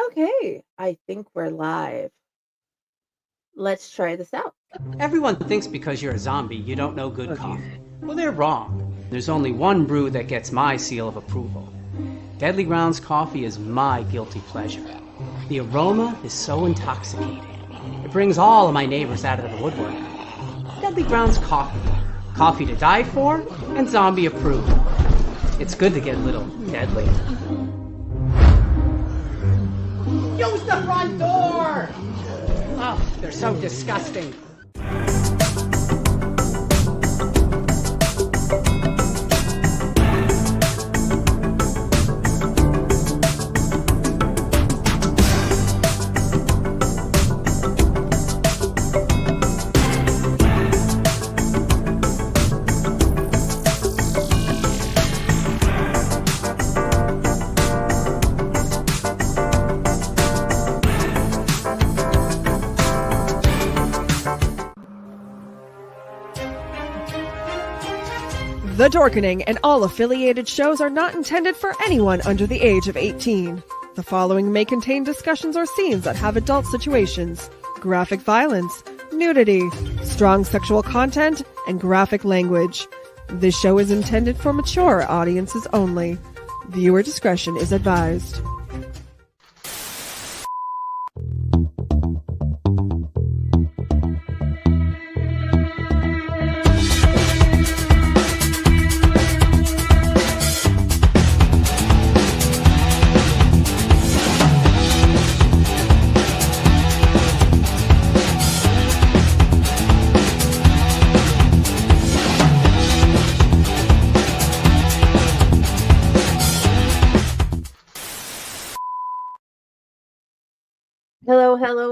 Okay, I think we're live. Let's try this out. Everyone thinks because you're a zombie, you don't know good coffee. Well, they're wrong. There's only one brew that gets my seal of approval. Deadly Grounds coffee is my guilty pleasure. The aroma is so intoxicating. It brings all of my neighbors out of the woodwork. Deadly Grounds coffee. Coffee to die for and zombie approved. It's good to get a little deadly. Use the front door! Oh, they're so disgusting. The Dorkening and all affiliated shows are not intended for anyone under the age of 18. The following may contain discussions or scenes that have adult situations, graphic violence, nudity, strong sexual content, and graphic language. This show is intended for mature audiences only. Viewer discretion is advised.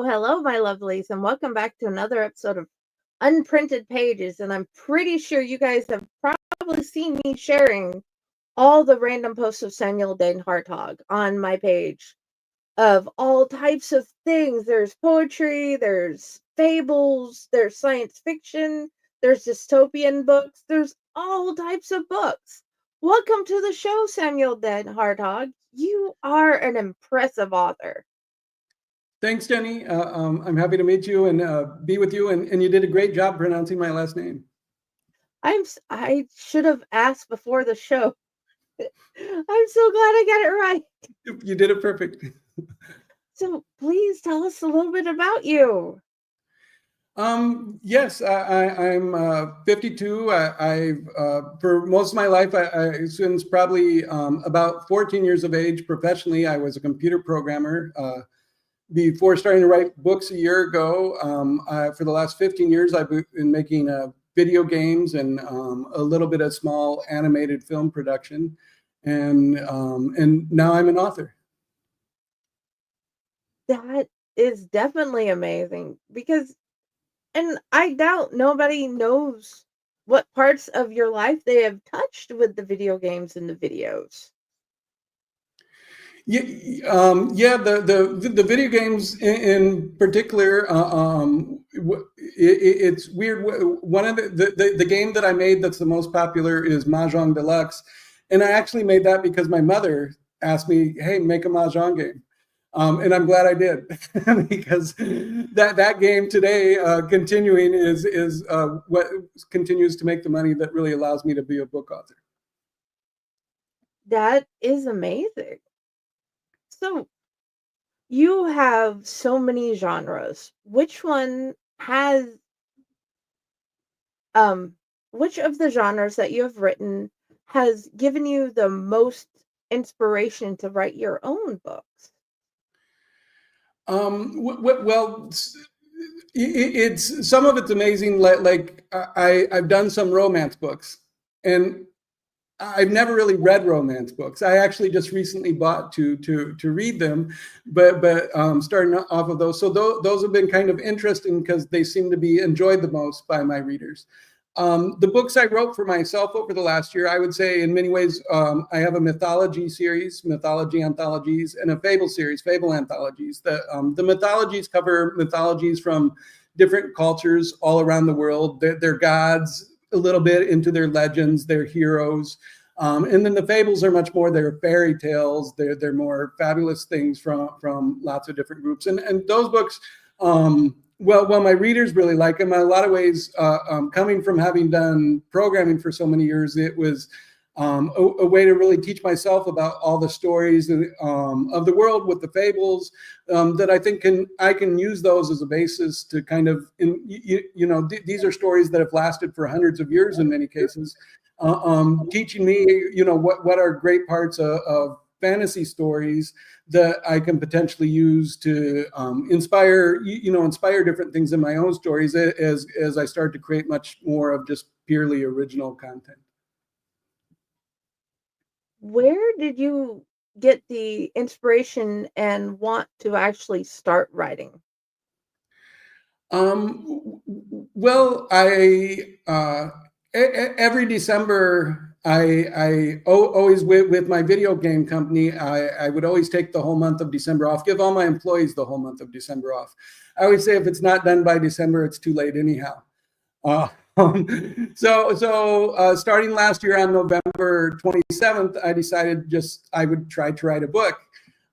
Hello, my lovelies, and welcome back to another episode of Unprinted Pages. And I'm pretty sure you guys have probably seen me sharing all the random posts of Samuel Denhartog on my page of all types of things. There's poetry, there's fables, there's science fiction, there's dystopian books, there's all types of books. Welcome to the show, Samuel Denhartog. You are an impressive author. Thanks, Jenny. I'm happy to meet you and be with you. And you did a great job pronouncing my last name. I should have asked before the show. I'm so glad I got it right. You did it perfect. So please tell us a little bit about you. Yes, I'm 52. I've for most of my life, since probably about 14 years of age, professionally, I was a computer programmer. Before starting to write books a year ago, for the last 15 years, I've been making video games and a little bit of small animated film production, and now I'm an author. That is definitely amazing and I doubt nobody knows what parts of your life they have touched with the video games and the videos. Yeah, the video games in particular, it's weird. One of the game that I made that's the most popular is Mahjong Deluxe, and I actually made that because my mother asked me, "Hey, make a Mahjong game," and I'm glad I did because that game today, continuing, is what continues to make the money that really allows me to be a book author. That is amazing. So, you have so many genres. Which of the genres that you have written has given you the most inspiration to write your own books? Well, it's some of it's amazing. Like I've done some romance books, and I've never really read romance books. I actually just recently bought to read them, but starting off of those. So those have been kind of interesting because they seem to be enjoyed the most by my readers. The books I wrote for myself over the last year, I would say in many ways, I have a mythology series, mythology anthologies, and a fable series, fable anthologies. The mythologies cover mythologies from different cultures all around the world, their gods, a little bit into their legends, their heroes. And then the fables are much more, they're fairy tales, they're more fabulous things from lots of different groups. And those books, well, my readers really like them. In a lot of ways, coming from having done programming for so many years, it was a way to really teach myself about all the stories of the world with the fables, that I think I can use those as a basis to kind of, these are stories that have lasted for hundreds of years in many cases, teaching me, what are great parts of fantasy stories that I can potentially use to inspire different things in my own stories as I start to create much more of just purely original content. Where did you get the inspiration and want to actually start writing? Well, every December, I always with my video game company, I would always take the whole month of December off, give all my employees the whole month of December off. I always say if it's not done by December, it's too late anyhow. So starting last year on November 27th, I decided I would try to write a book.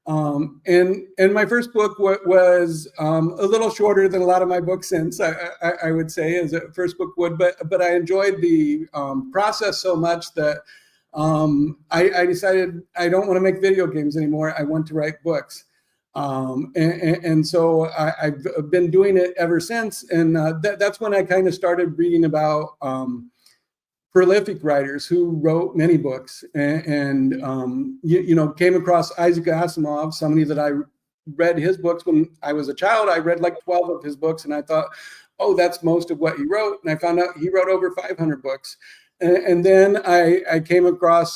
And my first book was a little shorter than a lot of my books since, I would say, as a first book would, but I enjoyed the process so much that I decided I don't want to make video games anymore. I want to write books. And so I've been doing it ever since. And that's when I kind of started reading about prolific writers who wrote many books and came across Isaac Asimov, somebody that I read his books when I was a child. I read like 12 of his books and I thought, oh, that's most of what he wrote. And I found out he wrote over 500 books. And then I came across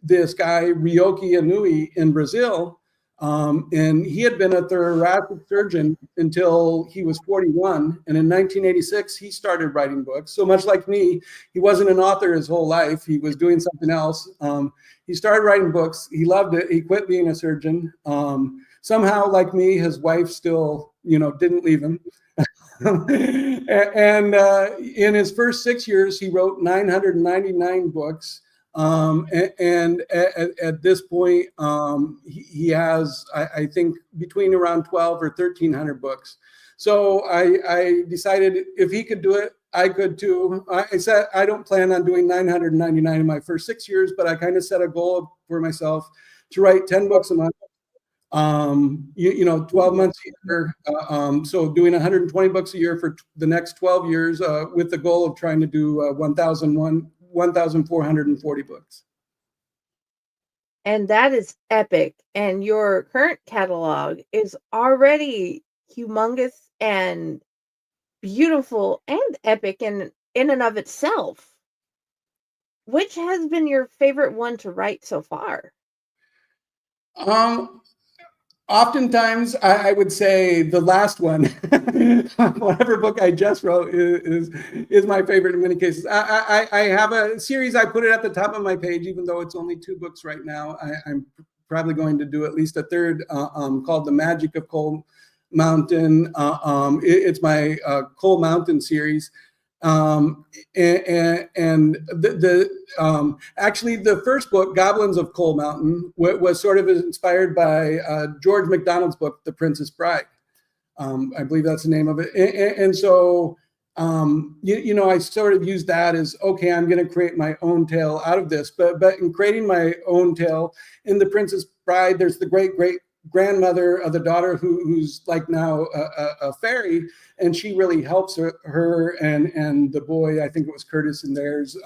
this guy, Ryoki Inui in Brazil. And he had been a thoracic surgeon until he was 41. And in 1986, he started writing books. So much like me, he wasn't an author his whole life. He was doing something else. He started writing books. He loved it. He quit being a surgeon. Somehow, like me, his wife still, didn't leave him. And in his first 6 years, he wrote 999 books. And at this point, he has, I think, between around 12 or 1,300 books. So I decided if he could do it, I could too. I said I don't plan on doing 999 in my first 6 years, but I kind of set a goal for myself to write 10 books a month. 12 months a year. So doing 120 books a year for the next 12 years, with the goal of trying to do 1,440 books. And that is epic. And your current catalog is already humongous and beautiful and epic in and of itself. Which has been your favorite one to write so far? Oftentimes, I would say the last one, whatever book I just wrote, is my favorite in many cases. I have a series. I put it at the top of my page, even though it's only 2 books right now. I'm probably going to do at least a third, called The Magic of Coal Mountain. It's my Coal Mountain series. Actually, the first book, Goblins of Coal Mountain, was sort of inspired by George MacDonald's book, The Princess Bride. I believe that's the name of it. And so, I sort of used that as, okay, I'm going to create my own tale out of this. But in creating my own tale, in The Princess Bride, there's the great grandmother of the daughter who's like now a fairy, and she really helps her and the boy, I think it was Curtis in theirs,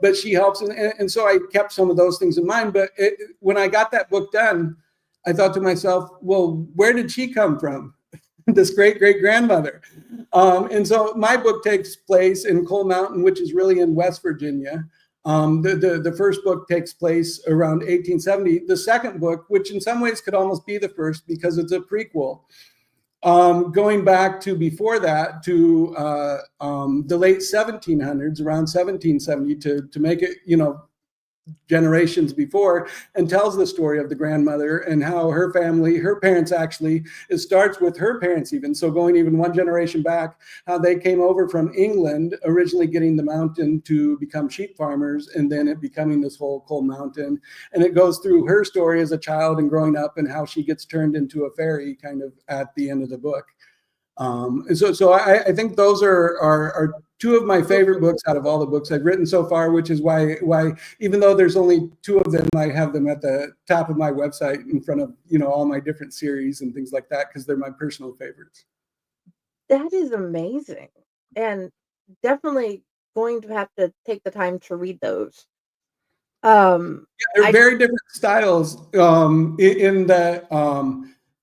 but she helps, and so I kept some of those things in mind. But when I got that book done, I thought to myself, well, where did she come from? This great grandmother. And so my book takes place in Coal Mountain, which is really in West Virginia. The first book takes place around 1870. The second book, which in some ways could almost be the first because it's a prequel, going back to before that, to the late 1700s, around 1770, to make it, generations before, and tells the story of the grandmother and how her family, her parents actually, it starts with her parents even. So going even one generation back, how they came over from England, originally getting the mountain to become sheep farmers, and then it becoming this whole coal mountain. And it goes through her story as a child and growing up and how she gets turned into a fairy kind of at the end of the book. And so I think those are two of my favorite books out of all the books I've written so far, which is why even though there's only two of them, I have them at the top of my website in front of, all my different series and things like that, because they're my personal favorites. That is amazing, and definitely going to have to take the time to read those. They're very different styles in that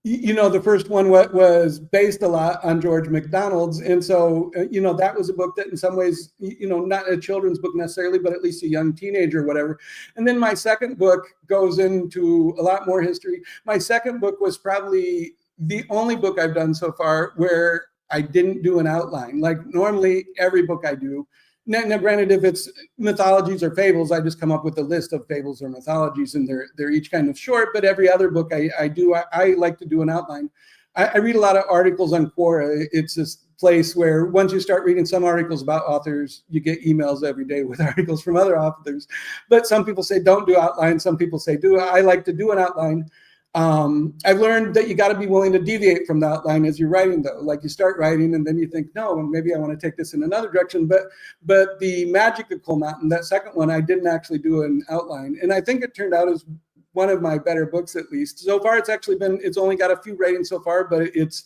the first one was based a lot on George MacDonald's. And so, that was a book that in some ways, not a children's book necessarily, but at least a young teenager or whatever. And then my second book goes into a lot more history. My second book was probably the only book I've done so far where I didn't do an outline. Like normally every book I do. Now, granted, if it's mythologies or fables, I just come up with a list of fables or mythologies, and they're each kind of short. But every other book I do, I like to do an outline. I read a lot of articles on Quora. It's this place where once you start reading some articles about authors, you get emails every day with articles from other authors. But some people say don't do outlines. Some people say do. I like to do an outline. I've learned that you got to be willing to deviate from the outline as you're writing, though. Like you start writing and then you think, no, maybe I want to take this in another direction. But the mythical mountain, that second one, I didn't actually do an outline. And I think it turned out as one of my better books, at least. So far, it's only got a few ratings so far, but it's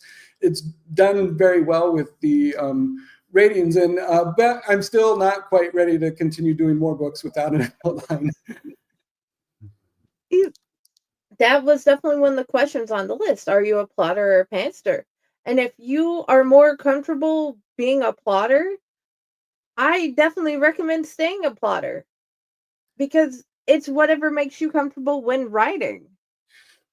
done very well with the ratings. And but I'm still not quite ready to continue doing more books without an outline. That was definitely one of the questions on the list. Are you a plotter or a pantser? And if you are more comfortable being a plotter, I definitely recommend staying a plotter, because it's whatever makes you comfortable when writing.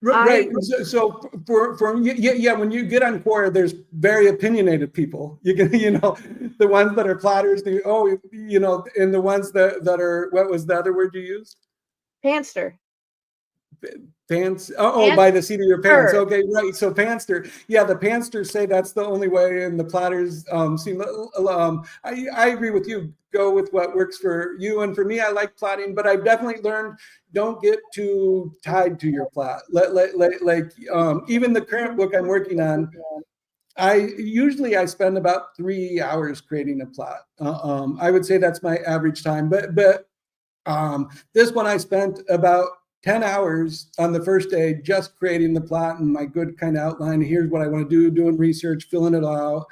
Right. So for when you get on Quora, there's very opinionated people. You can, the ones that are plotters, and the ones that are, what was the other word you used? Pantser. Pants. By the seat of your pants. Okay, right. So pantster. Yeah, the pantsters say that's the only way, and the plotters seem. I agree with you. Go with what works for you, and for me, I like plotting, but I've definitely learned don't get too tied to your plot. Even the current book I'm working on, I spend about 3 hours creating a plot. I would say that's my average time, but this one I spent about 10 hours on the first day just creating the plot and my good kind of outline. Here's what I want to do, doing research, filling it all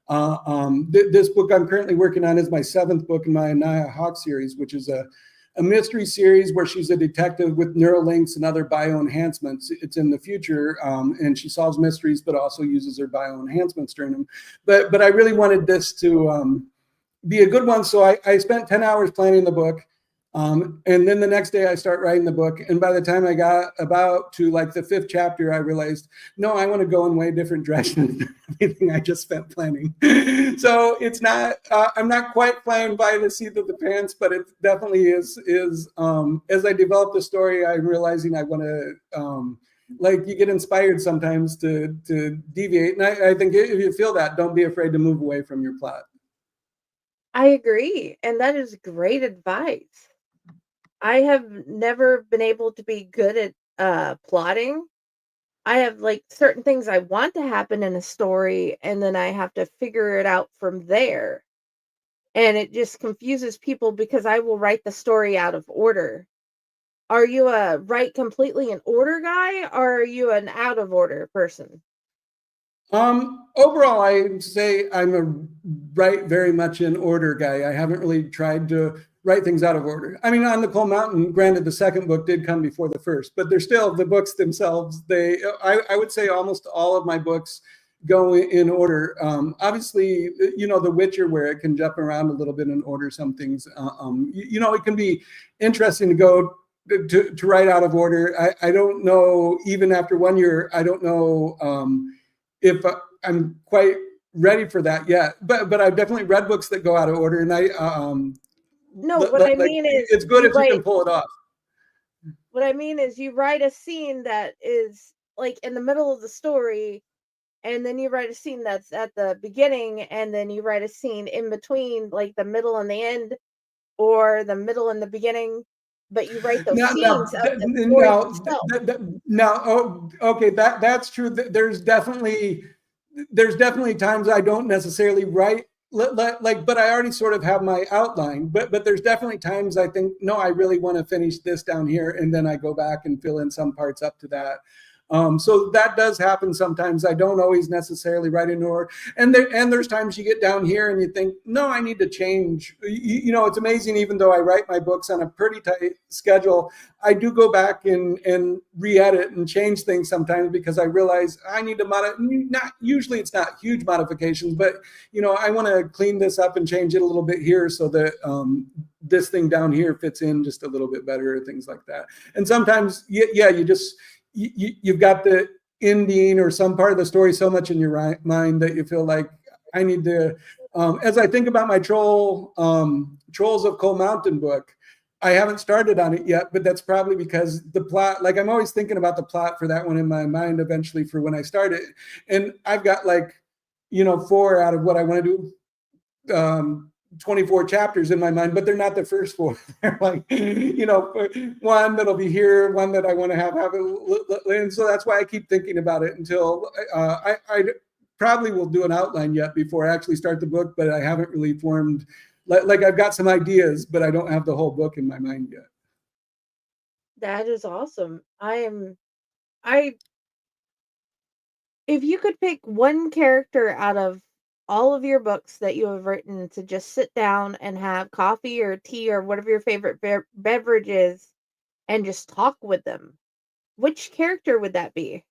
out. This book I'm currently working on is my 7th book in my Anaya Hawk series, which is a mystery series where she's a detective with neurolinks and other bioenhancements. It's in the future, and she solves mysteries, but also uses her bioenhancements during them. But I really wanted this to be a good one, so I spent 10 hours planning the book. And then the next day I start writing the book. And by the time I got about to like the 5th chapter, I realized, no, I want to go in way different direction than everything I just spent planning. So it's not, I'm not quite flying by the seat of the pants, but it definitely is as I develop the story, I'm realizing I want to, you get inspired sometimes to deviate. And I think if you feel that, don't be afraid to move away from your plot. I agree. And that is great advice. I have never been able to be good at plotting. I have certain things I want to happen in a story, and then I have to figure it out from there. And it just confuses people because I will write the story out of order. Are you a write completely in order guy, or are you an out of order person? Overall, I'd say I'm a write very much in order guy. I haven't really tried to write things out of order. I mean, on the Coal Mountain, granted, the second book did come before the first, but they're still the books themselves. I would say almost all of my books go in order. Obviously, The Witcher, where it can jump around a little bit and order some things. It can be interesting to go to write out of order. I don't know, even after 1 year, I don't know if I'm quite ready for that yet. But I've definitely read books that go out of order, and No, what I mean is it's good if you can pull it off. What I mean is you write a scene that is like in the middle of the story, and then you write a scene that's at the beginning, and then you write a scene in between, like the middle and the end, or the middle and the beginning, but you write those scenes of the stories themselves. Now, oh, okay, that's true. There's definitely times I don't necessarily write like, but I already sort of have my outline. But there's definitely times I think, no, I really want to finish this down here, and then I go back and fill in some parts up to that. So that does happen sometimes. I don't always necessarily write in order. And there's times you get down here and you think, no, I need to change. You know, it's amazing. Even though I write my books on a pretty tight schedule, I do go back and re-edit and change things sometimes because I realize I need to not usually it's not huge modifications, but you know, I want to clean this up and change it a little bit here so that this thing down here fits in just a little bit better, or things like that. And sometimes, yeah, you've got the ending or some part of the story so much in your mind that you feel like I need to. As I think about my Trolls of Coal Mountain book, I haven't started on it yet, but that's probably because the plot, like I'm always thinking about the plot for that one in my mind eventually for when I start it. And I've got like, you know, 4 out of what I want to do, 24 chapters in my mind, but they're not the first 4. They're like, you know, one that'll be here, one that I want to have and so that's why I keep thinking about it until I probably will do an outline yet before I actually start the book, but I haven't really formed, like I've got some ideas, but I don't have the whole book in my mind yet. That is awesome. If you could pick one character out of all of your books that you have written to just sit down and have coffee or tea or whatever your favorite beverage is and just talk with them, which character would that be?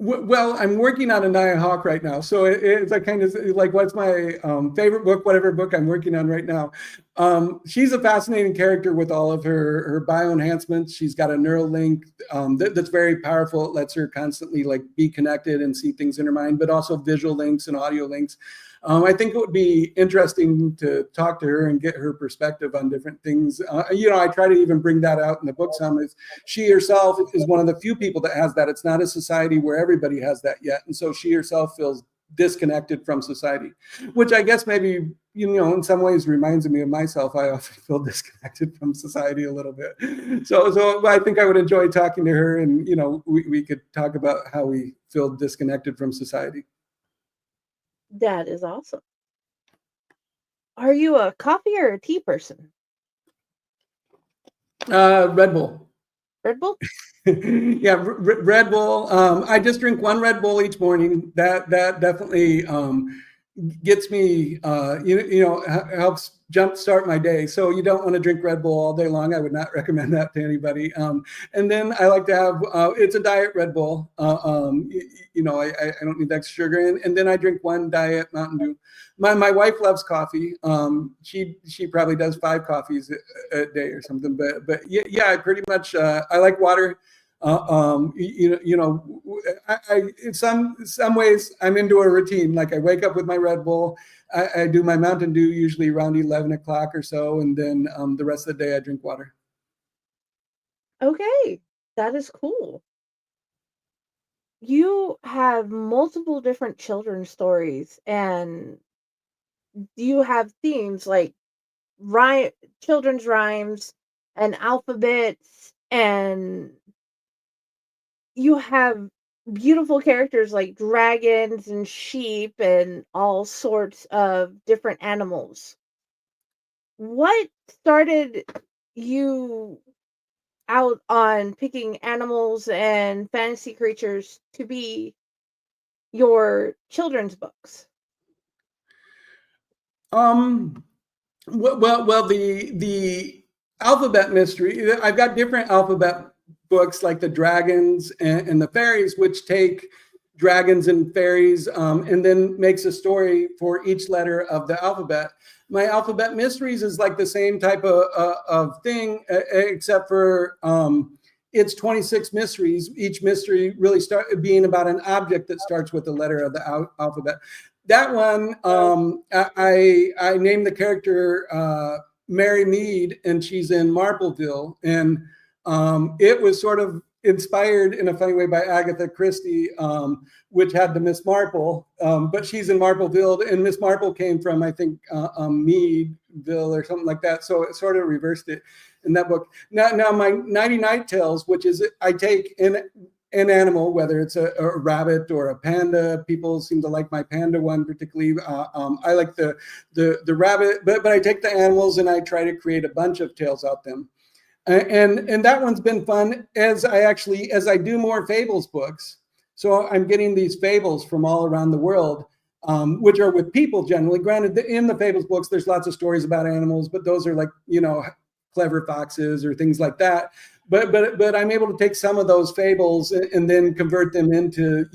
Well, I'm working on Anaya Hawk right now, so it's like kind of like what's my favorite book, whatever book I'm working on right now. She's a fascinating character with all of her bio enhancements. She's got a neural link that's very powerful. It lets her constantly like be connected and see things in her mind, but also visual links and audio links. I think it would be interesting to talk to her and get her perspective on different things. You know, I try to even bring that out in the book some. She herself is one of the few people that has that. It's not a society where everybody has that yet. And so she herself feels disconnected from society, which I guess maybe, you know, in some ways reminds me of myself. I often feel disconnected from society a little bit. So I think I would enjoy talking to her, and, you know, we could talk about how we feel disconnected from society. That is awesome. Are you a coffee or a tea person? Red Bull. Red Bull? Yeah, Red Bull. I just drink 1 Red Bull each morning. That definitely gets me, helps jumpstart my day. So you don't want to drink Red Bull all day long. I would not recommend that to anybody. And then I like to have, it's a diet Red Bull. I don't need extra sugar in. And then I drink 1 diet Mountain Dew. My wife loves coffee. She probably does 5 coffees a day or something. But yeah, I pretty much, I like water. In some ways I'm into a routine. Like I wake up with my Red Bull. I do my Mountain Dew usually around 11 o'clock or so. And then the rest of the day I drink water. Okay, that is cool. You have multiple different children's stories, and you have themes like children's rhymes and alphabets, and you have beautiful characters like dragons and sheep and all sorts of different animals. What started you out on picking animals and fantasy creatures to be your children's books? Well, the alphabet mystery. I've got different alphabet books like the dragons and the fairies, which take dragons and fairies and then makes a story for each letter of the alphabet. My alphabet mysteries is like the same type of thing, except for it's 26 mysteries. Each mystery really start being about an object that starts with the letter of the alphabet. That one, I named the character Mary Mead, and she's in Marpleville, and it was sort of inspired in a funny way by Agatha Christie, which had the Miss Marple, but she's in Marpleville, and Miss Marple came from, I think, Meadville or something like that. So it sort of reversed it in that book. Now my Nighty Night Tales, which is, I take an animal, whether it's a rabbit or a panda. People seem to like my panda one particularly. I like the rabbit, but I take the animals and I try to create a bunch of tales out them. And that one's been fun as I do more fables books. So I'm getting these fables from all around the world, which are with people generally. Granted, in the fables books, there's lots of stories about animals, but those are like, clever foxes or things like that. But I'm able to take some of those fables and then convert them into,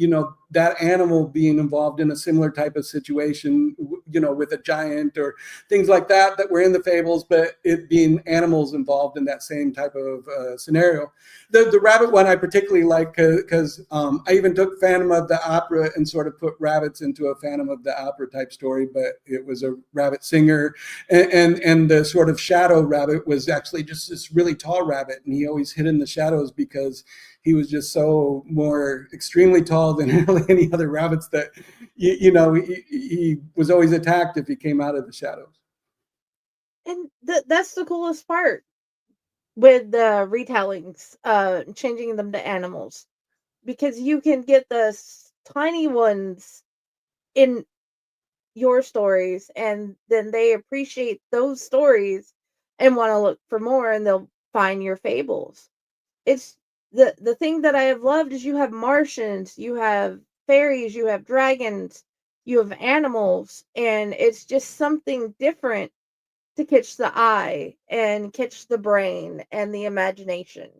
that animal being involved in a similar type of situation, with a giant or things like that were in the fables, but it being animals involved in that same type of scenario. The rabbit one I particularly like because I even took Phantom of the Opera and sort of put rabbits into a Phantom of the Opera type story, but it was a rabbit singer, and the sort of shadow rabbit was actually just this really tall rabbit, and he always hid in the shadows because he was just so more extremely tall than really any other rabbits that, he was always attacked if he came out of the shadows. And that's the coolest part with the retellings, changing them to animals, because you can get the tiny ones in your stories, and then they appreciate those stories and want to look for more, and they'll find your fables. It's the thing that I have loved is you have Martians, you have fairies, you have dragons, you have animals, and it's just something different to catch the eye and catch the brain and the imagination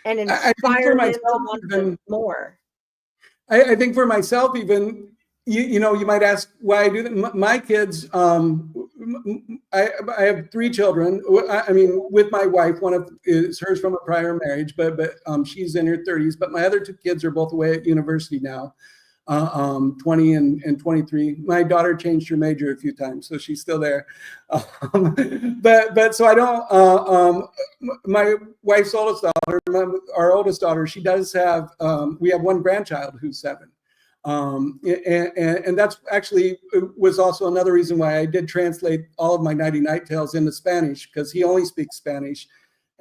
and I think for inspire them myself, to want more. I think for myself, even, you might ask why I do that. My kids, I have 3 children. I mean, with my wife, one of is hers from a prior marriage, but she's in her 30s. But my other 2 kids are both away at university now, 20 and 23. My daughter changed her major a few times, so she's still there. But so I don't. My wife's oldest daughter, our oldest daughter, she does have. We have one grandchild who's 7. And that's actually was also another reason why I did translate all of my Nighty Night Tales into Spanish, because he only speaks Spanish,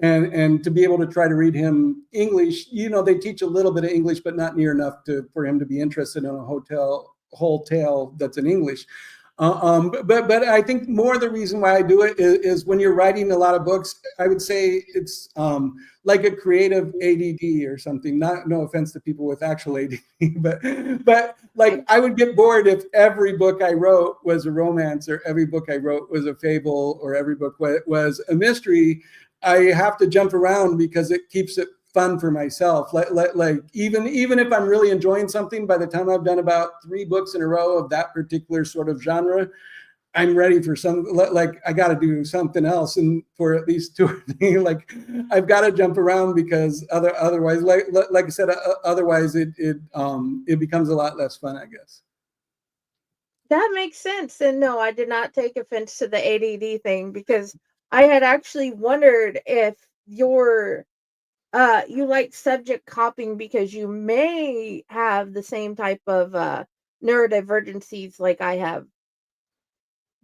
and to be able to try to read him English, they teach a little bit of English, but not near enough for him to be interested in a whole tale that's in English. But I think more the reason why I do it is when you're writing a lot of books, I would say it's like a creative ADD or something. No offense to people with actual ADD, but like I would get bored if every book I wrote was a romance, or every book I wrote was a fable, or every book was a mystery. I have to jump around because it keeps it fun for myself. Like even if I'm really enjoying something, by the time I've done about 3 books in a row of that particular sort of genre, I'm ready for like I got to do something else, and for at least 2 or 3, like I've got to jump around, because otherwise, like I said, otherwise it becomes a lot less fun, I guess. That makes sense. And no, I did not take offense to the ADD thing, because I had actually wondered if you like subject copying because you may have the same type of neurodivergencies like I have.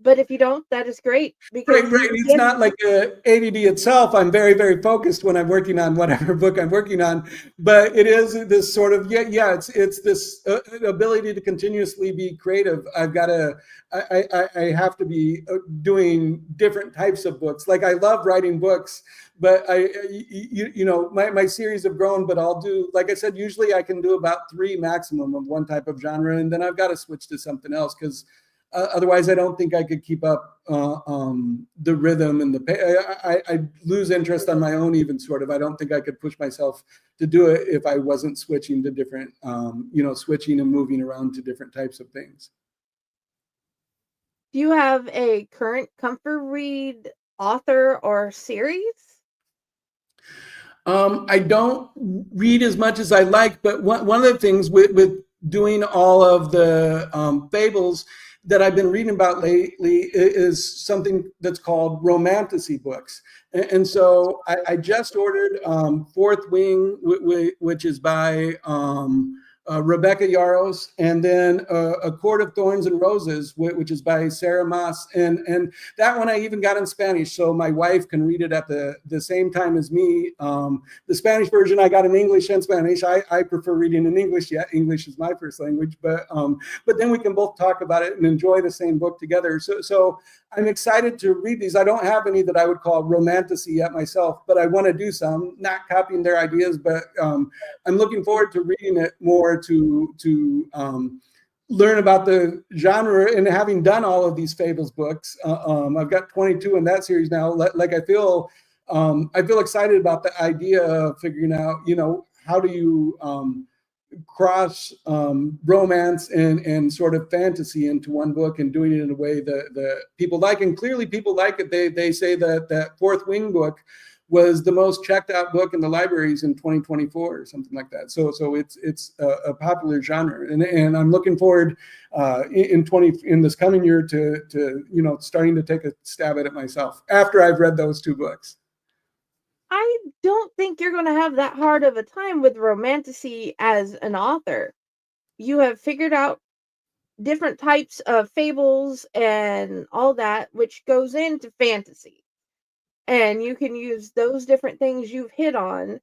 But if you don't, that is great, because Right. It's not like ADD itself. I'm very, very focused when I'm working on whatever book I'm working on. But it is this sort of it's this ability to continuously be creative. I have to be doing different types of books. Like I love writing books, but my series have grown. But I'll do, like I said, usually I can do about 3 maximum of one type of genre, and then I've got to switch to something else, because otherwise, I don't think I could keep up the rhythm and I lose interest on my own, even sort of. I don't think I could push myself to do it if I wasn't switching to different, switching and moving around to different types of things. Do you have a current comfort read, author, or series? I don't read as much as I like, but one of the things with doing all of the fables that I've been reading about lately is something that's called romantasy books. And so I just ordered Fourth Wing, which is by Rebecca Yarros, and then A Court of Thorns and Roses, which is by Sarah Moss. And that one I even got in Spanish, so my wife can read it at the same time as me. The Spanish version I got in English and Spanish. I prefer reading in English. Yeah, English is my first language, but then we can both talk about it and enjoy the same book together. So I'm excited to read these. I don't have any that I would call romantasy yet myself, but I want to do some, not copying their ideas, but I'm looking forward to reading it more to learn about the genre. And having done all of these fables books, I've got 22 in that series now. Like I feel excited about the idea of figuring out, how do you cross romance and sort of fantasy into one book and doing it in a way that people like. And clearly people like it. They say that Fourth Wing book was the most checked out book in the libraries in 2024 or something like that. So it's a popular genre, and I'm looking forward in this coming year to starting to take a stab at it myself after I've read those two books. I don't think you're going to have that hard of a time with romantasy as an author. You have figured out different types of fables and all that, which goes into fantasy. And you can use those different things you've hit on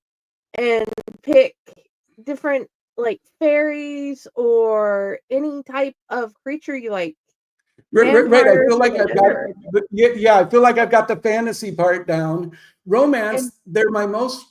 and pick different, like, fairies or any type of creature you like. Right. I feel like Vampires, I feel like I've got the fantasy part down. Romance, they're my most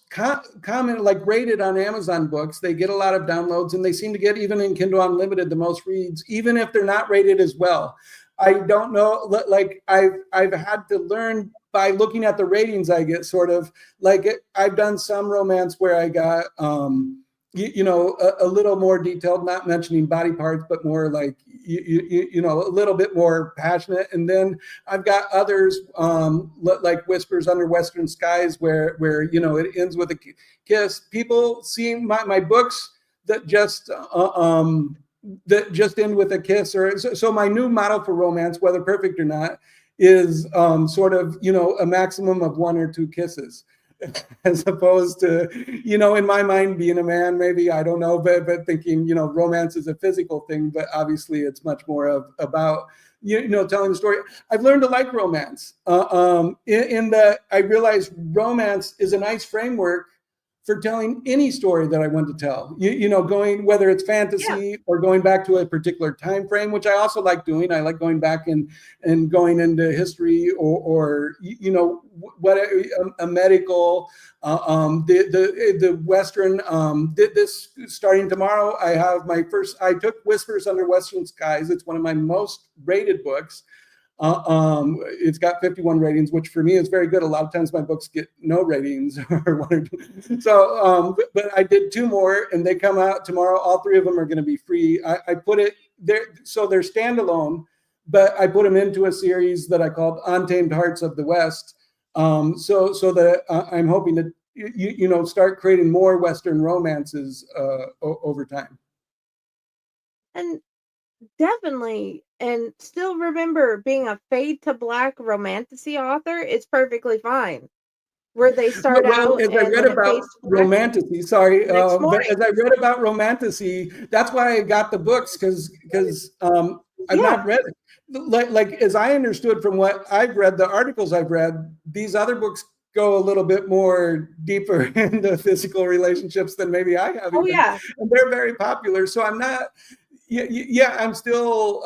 common, like, rated on Amazon books. They get a lot of downloads, and they seem to get, even in Kindle Unlimited, the most reads, even if they're not rated as well. I don't know, like, I've had to learn by looking at the ratings I get, sort of like I've done some romance where I got a little more detailed, not mentioning body parts, but more like a little bit more passionate. And then I've got others like Whispers Under Western Skies, where it ends with a kiss. People seeing my books that just end with a kiss. Or so my new model for romance, whether perfect or not, is sort of a maximum of 1 or 2 kisses. As opposed to, in my mind, being a man, maybe, I don't know, but thinking, romance is a physical thing, but obviously it's much more about, telling the story. I've learned to like romance in that I realize romance is a nice framework for telling any story that I want to tell, going, whether it's fantasy or going back to a particular time frame, which I also like doing. I like going back and going into history or what a medical, the Western, this starting tomorrow. I took Whispers Under Western Skies. It's one of my most rated books. It's got 51 ratings, which for me is very good. A lot of times my books get no ratings or 1 or 2. So, but I did 2 more, and they come out tomorrow. All 3 of them are going to be free. I put it there, so they're standalone, but I put them into a series that I called Untamed Hearts of the West. So that I'm hoping to start creating more Western romances over time. And definitely, and still remember, being a fade to black romantasy author is perfectly fine. Where they start out, as I read about romantasy, as I read about romantasy, that's why I got the books, because I've not read it. Like as I understood from what I've read, the articles I've read, these other books go a little bit more deeper into physical relationships than maybe I have. And they're very popular. So I'm not. I'm still.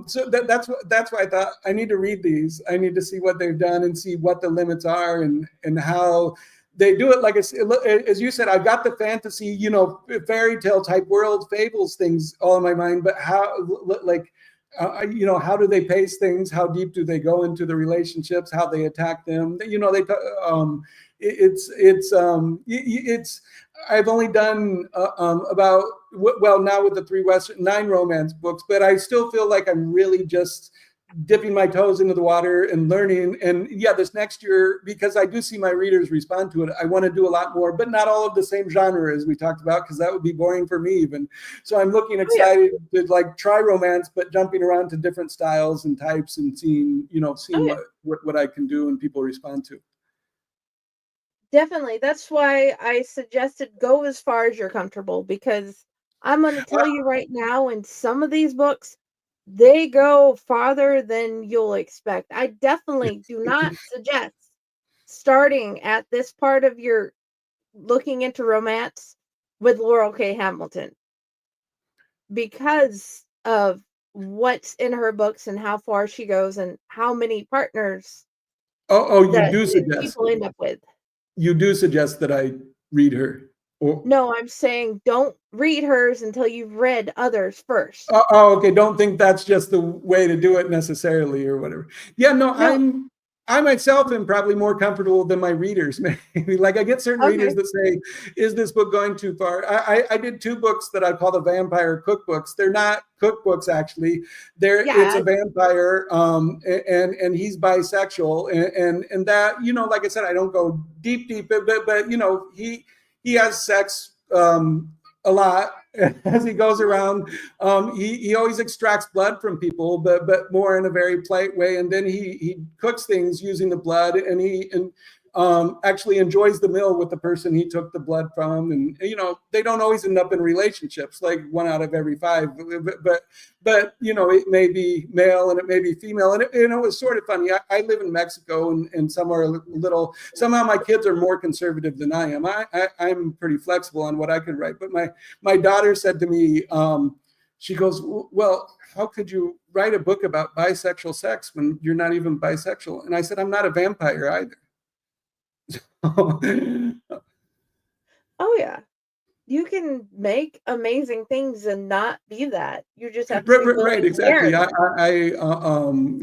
So that's why I thought I need to read these. I need to see what they've done and see what the limits are and how they do it. Like as you said, I've got the fantasy, fairy tale type world, fables things all in my mind. But how, how do they pace things? How deep do they go into the relationships? How they attack them? It's. I've only done about, now with the 9 romance books, but I still feel like I'm really just dipping my toes into the water and learning. And yeah, this next year, because I do see my readers respond to it, I want to do a lot more, but not all of the same genre as we talked about, because that would be boring for me even. So I'm looking excited to like try romance, but jumping around to different styles and types and seeing what I can do and people respond to. Definitely. That's why I suggested go as far as you're comfortable, because I'm going to tell you right now, in some of these books, they go farther than you'll expect. I definitely do not suggest starting at this part of your looking into romance with Laurel K. Hamilton, because of what's in her books and how far she goes and how many partners You that do suggest people end up with. you do suggest that I read her. No, I'm saying don't read hers until you've read others first. Okay. Don't think that's just the way to do it necessarily or whatever. Yeah, no, No. I myself am probably more comfortable than my readers. Maybe like I get certain readers Okay. that say, "Is this book going too far?" I did 2 books that I call the vampire cookbooks. They're not cookbooks actually. It's Yeah. a vampire, and he's bisexual, and that, like I said, I don't go deep, but he has sex a lot as he goes around. He always extracts blood from people, but more in a very polite way. And then he cooks things using the blood, and he actually enjoys the meal with the person he took the blood from. And they don't always end up in relationships, like 1 out of every 5. But it may be male and it may be female. And it was sort of funny. I live in Mexico, and somehow my kids are more conservative than I am. I'm pretty flexible on what I can write. But my daughter said to me, she goes, "Well, how could you write a book about bisexual sex when you're not even bisexual?" And I said, "I'm not a vampire either." Oh yeah. You can make amazing things and not be that. You just have to be Right, willing to share exactly. them.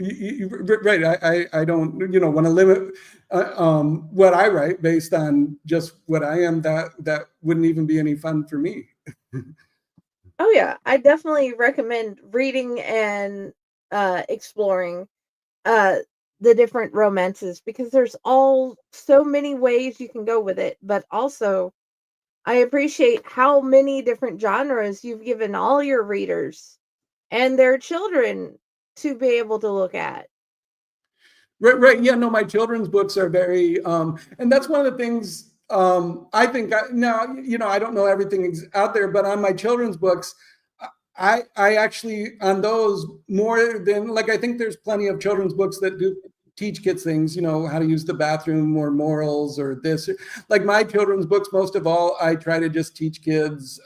Right. I don't, want to limit what I write based on just what I am. That wouldn't even be any fun for me. Oh yeah. I definitely recommend reading and exploring uh the different romances, because there's all so many ways you can go with it, but also I appreciate how many different genres you've given all your readers and their children to be able to look at. Right. Yeah, no, my children's books are very, and that's one of the things, I think, now, I don't know everything out there, but on my children's books, I actually, on those, more than, like, I think there's plenty of children's books that do teach kids things, how to use the bathroom or morals or this. Like my children's books, most of all, I try to just teach kids.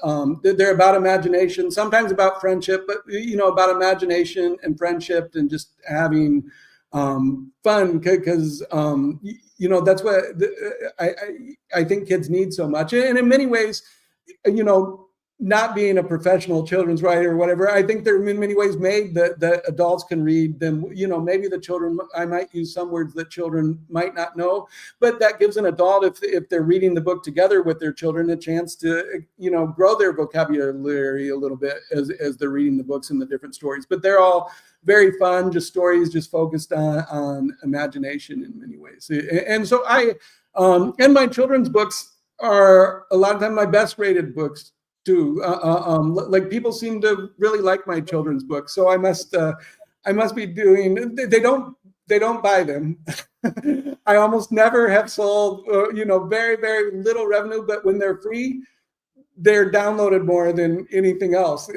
They're about imagination, sometimes about friendship, but, about imagination and friendship and just having fun, because that's what I think kids need so much. And in many ways, not being a professional children's writer or whatever, I think they're in many ways made that adults can read them. Maybe the children, I might use some words that children might not know, but that gives an adult, if they're reading the book together with their children, a chance to, grow their vocabulary a little bit as they're reading the books and the different stories. But they're all very fun, just stories, just focused on imagination in many ways. And so and my children's books are a lot of time my best rated books too. Like people seem to really like my children's books, so I must be doing. They don't buy them. I almost never have sold, very, very little revenue, but when they're free, they're downloaded more than anything else,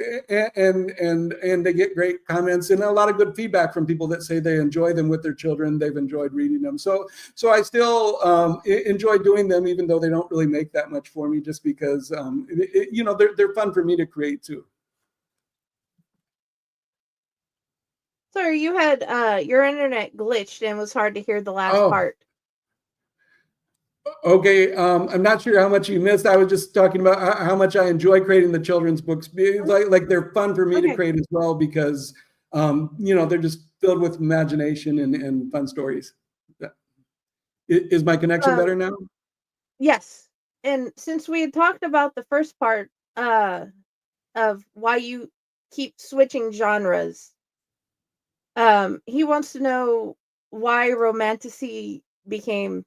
and they get great comments and a lot of good feedback from people that say they enjoy them with their children. They've enjoyed reading them, so I still enjoy doing them, even though they don't really make that much for me, just because they're fun for me to create too. Sorry, you had your internet glitched and it was hard to hear the last Oh, part. okay. I'm not sure how much you missed. I was just talking about how much I enjoy creating the children's books. Like they're fun for me to create as well, because they're just filled with imagination and fun stories. Is my connection better now? Yes. And since we had talked about the first part of why you keep switching genres, He wants to know why romantasy became.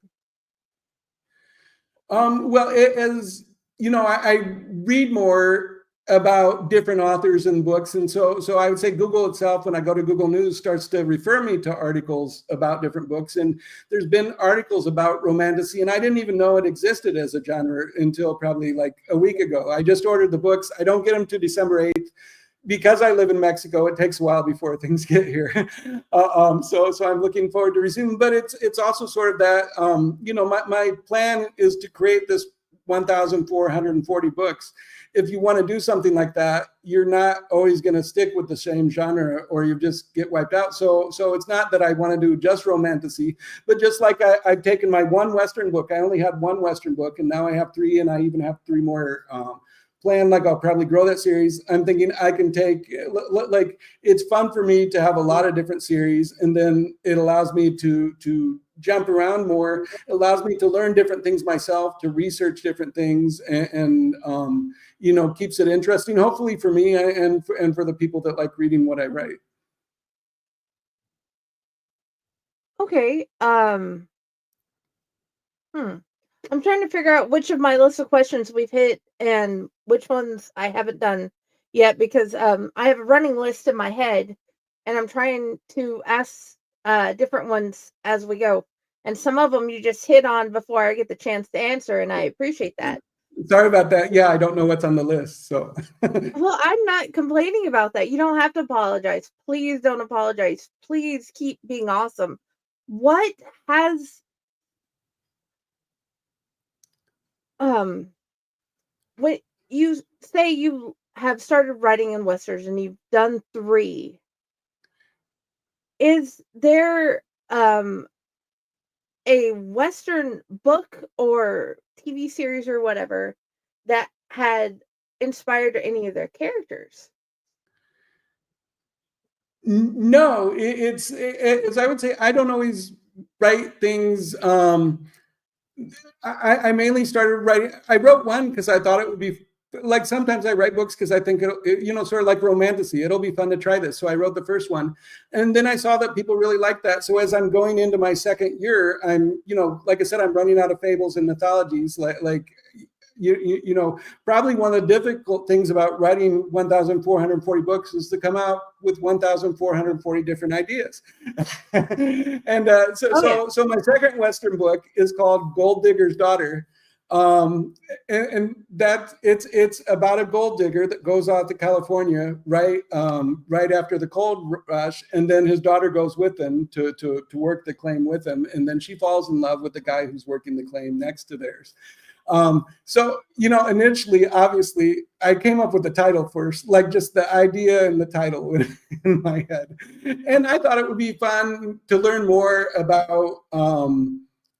Well, as you know, I read more about different authors and books, and so I would say Google itself, when I go to Google News, starts to refer me to articles about different books. And there's been articles about romantasy, and I didn't even know it existed as a genre until probably like a week ago. I just ordered the books. I don't get them to December 8th. Because I live in Mexico, it takes a while before things get here. So I'm looking forward to resuming. But it's also sort of that, my plan is to create this 1,440 books. If you want to do something like that, you're not always going to stick with the same genre, or you just get wiped out. So it's not that I want to do just romantasy, but just like I've taken my one Western book. I only had one Western book, and now I have three, and I even have three more plan. Like, I'll probably grow that series. I'm thinking I can take, like, it's fun for me to have a lot of different series, and then it allows me to jump around more. It allows me to learn different things myself, to research different things, and keeps it interesting, hopefully for me and for the people that like reading what I write. Okay. I'm trying to figure out which of my list of questions we've hit and which ones I haven't done yet, because I have a running list in my head, and I'm trying to ask different ones as we go. And some of them you just hit on before I get the chance to answer, and I appreciate that. Sorry about that. Yeah, I don't know what's on the list. So Well, I'm not complaining about that. You don't have to apologize. Please don't apologize. Please keep being awesome. What has um when you say you have started writing in westerns and you've done 3, is there a western book or TV series or whatever that had inspired any of their characters? no, it's I would say I don't always write things. I mainly started writing. I wrote one because I thought it would be like, sometimes I write books because I think sort of like romantasy. It'll be fun to try this. So I wrote the first one, and then I saw that people really liked that. So as I'm going into my second year, I'm like I said, I'm running out of fables and mythologies. Probably one of the difficult things about writing 1,440 books is to come out with 1,440 different ideas. And so my second Western book is called Gold Digger's Daughter. And that it's about a gold digger that goes out to California right after the gold rush, and then his daughter goes with him to work the claim with him, and then she falls in love with the guy who's working the claim next to theirs. So initially, obviously, I came up with the title first, like just the idea and the title in my head, and I thought it would be fun to learn more about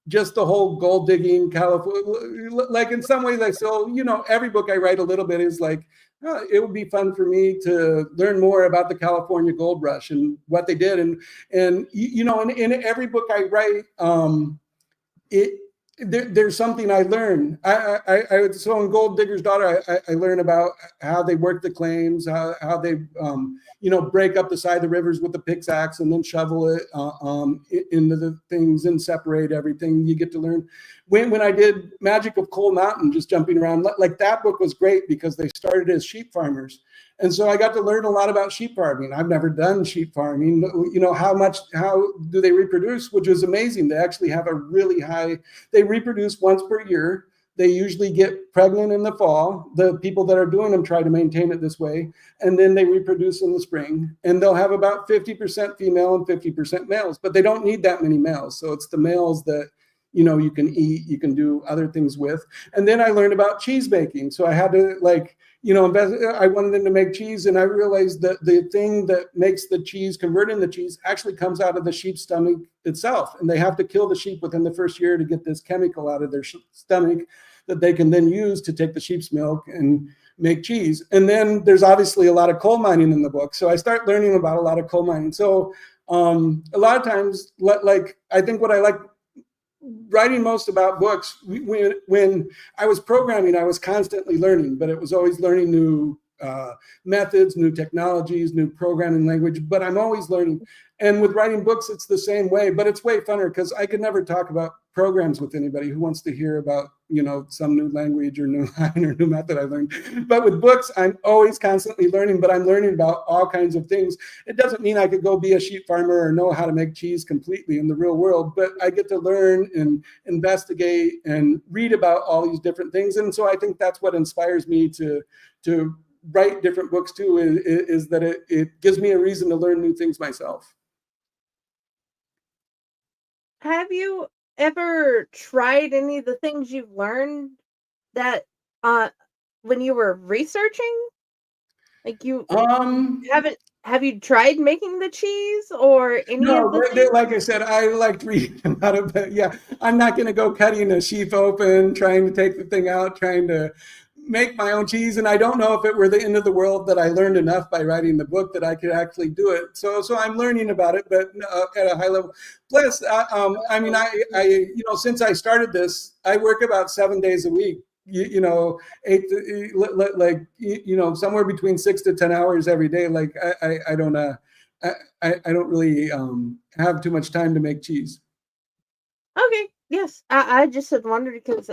just the whole gold digging California. Like, in some ways, every book I write a little bit is like, it would be fun for me to learn more about the California gold rush and what they did, and in every book I write, there's something I learn. So in Gold Digger's Daughter, I learn about how they work the claims, how they break up the side of the rivers with the pickaxe and then shovel it into the things and separate everything. You get to learn. When I did Magic of Coal Mountain, just jumping around, like, that book was great because they started as sheep farmers. And so I got to learn a lot about sheep farming. I've never done sheep farming. How do they reproduce, which was amazing. They actually have a really high, they reproduce once per year. They usually get pregnant in the fall. The people that are doing them try to maintain it this way. And then they reproduce in the spring. And they'll have about 50% female and 50% males. But they don't need that many males. So it's the males that you can eat, you can do other things with. And then I learned about cheese making. So I had to I wanted them to make cheese, and I realized that the thing that makes the cheese, converting the cheese, actually comes out of the sheep's stomach itself. And they have to kill the sheep within the first year to get this chemical out of their stomach that they can then use to take the sheep's milk and make cheese. And then there's obviously a lot of coal mining in the book. So I start learning about a lot of coal mining. So a lot of times, I think what I like writing most about books, when I was programming, I was constantly learning, but it was always learning new methods, new technologies, new programming language, but I'm always learning. And with writing books, it's the same way, but it's way funner because I could never talk about programs with anybody who wants to hear about, some new language or new line or new method I learned. But with books, I'm always constantly learning, but I'm learning about all kinds of things. It doesn't mean I could go be a sheep farmer or know how to make cheese completely in the real world, but I get to learn and investigate and read about all these different things. And so I think that's what inspires me to write different books too, is that it gives me a reason to learn new things myself. Have you ever tried any of the things you've learned that uh when you were researching? Like you Um, haven't have you tried making the cheese or any of no, the things? like I said, I liked reading about it, but yeah, I'm not going to go cutting a sheep open, trying to take the thing out, trying to make my own cheese. And I don't know if it were the end of the world that I learned enough by writing the book that I could actually do it. So I'm learning about it, but at a high level. Plus, I mean, since I started this, I work about 7 days a week. Somewhere between 6 to 10 hours every day. Like I don't really have too much time to make cheese. Okay, yes. I just had wondered because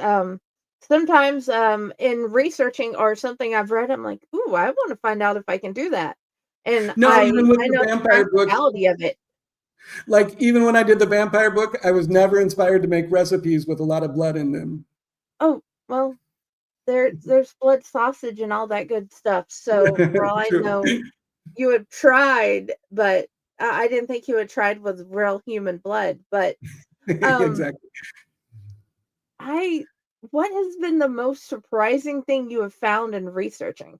sometimes in researching or something I've read, I'm like, ooh, I want to find out if I can do that. And No, even with I the know the vampire books, practicality of it. like even when I did the vampire book, I was never inspired to make recipes with a lot of blood in them. Oh, well, there's blood sausage and all that good stuff. So for all I True. know, you had tried, but I didn't think you had tried with real human blood. But um, Exactly. I what has been the most surprising thing you have found in researching?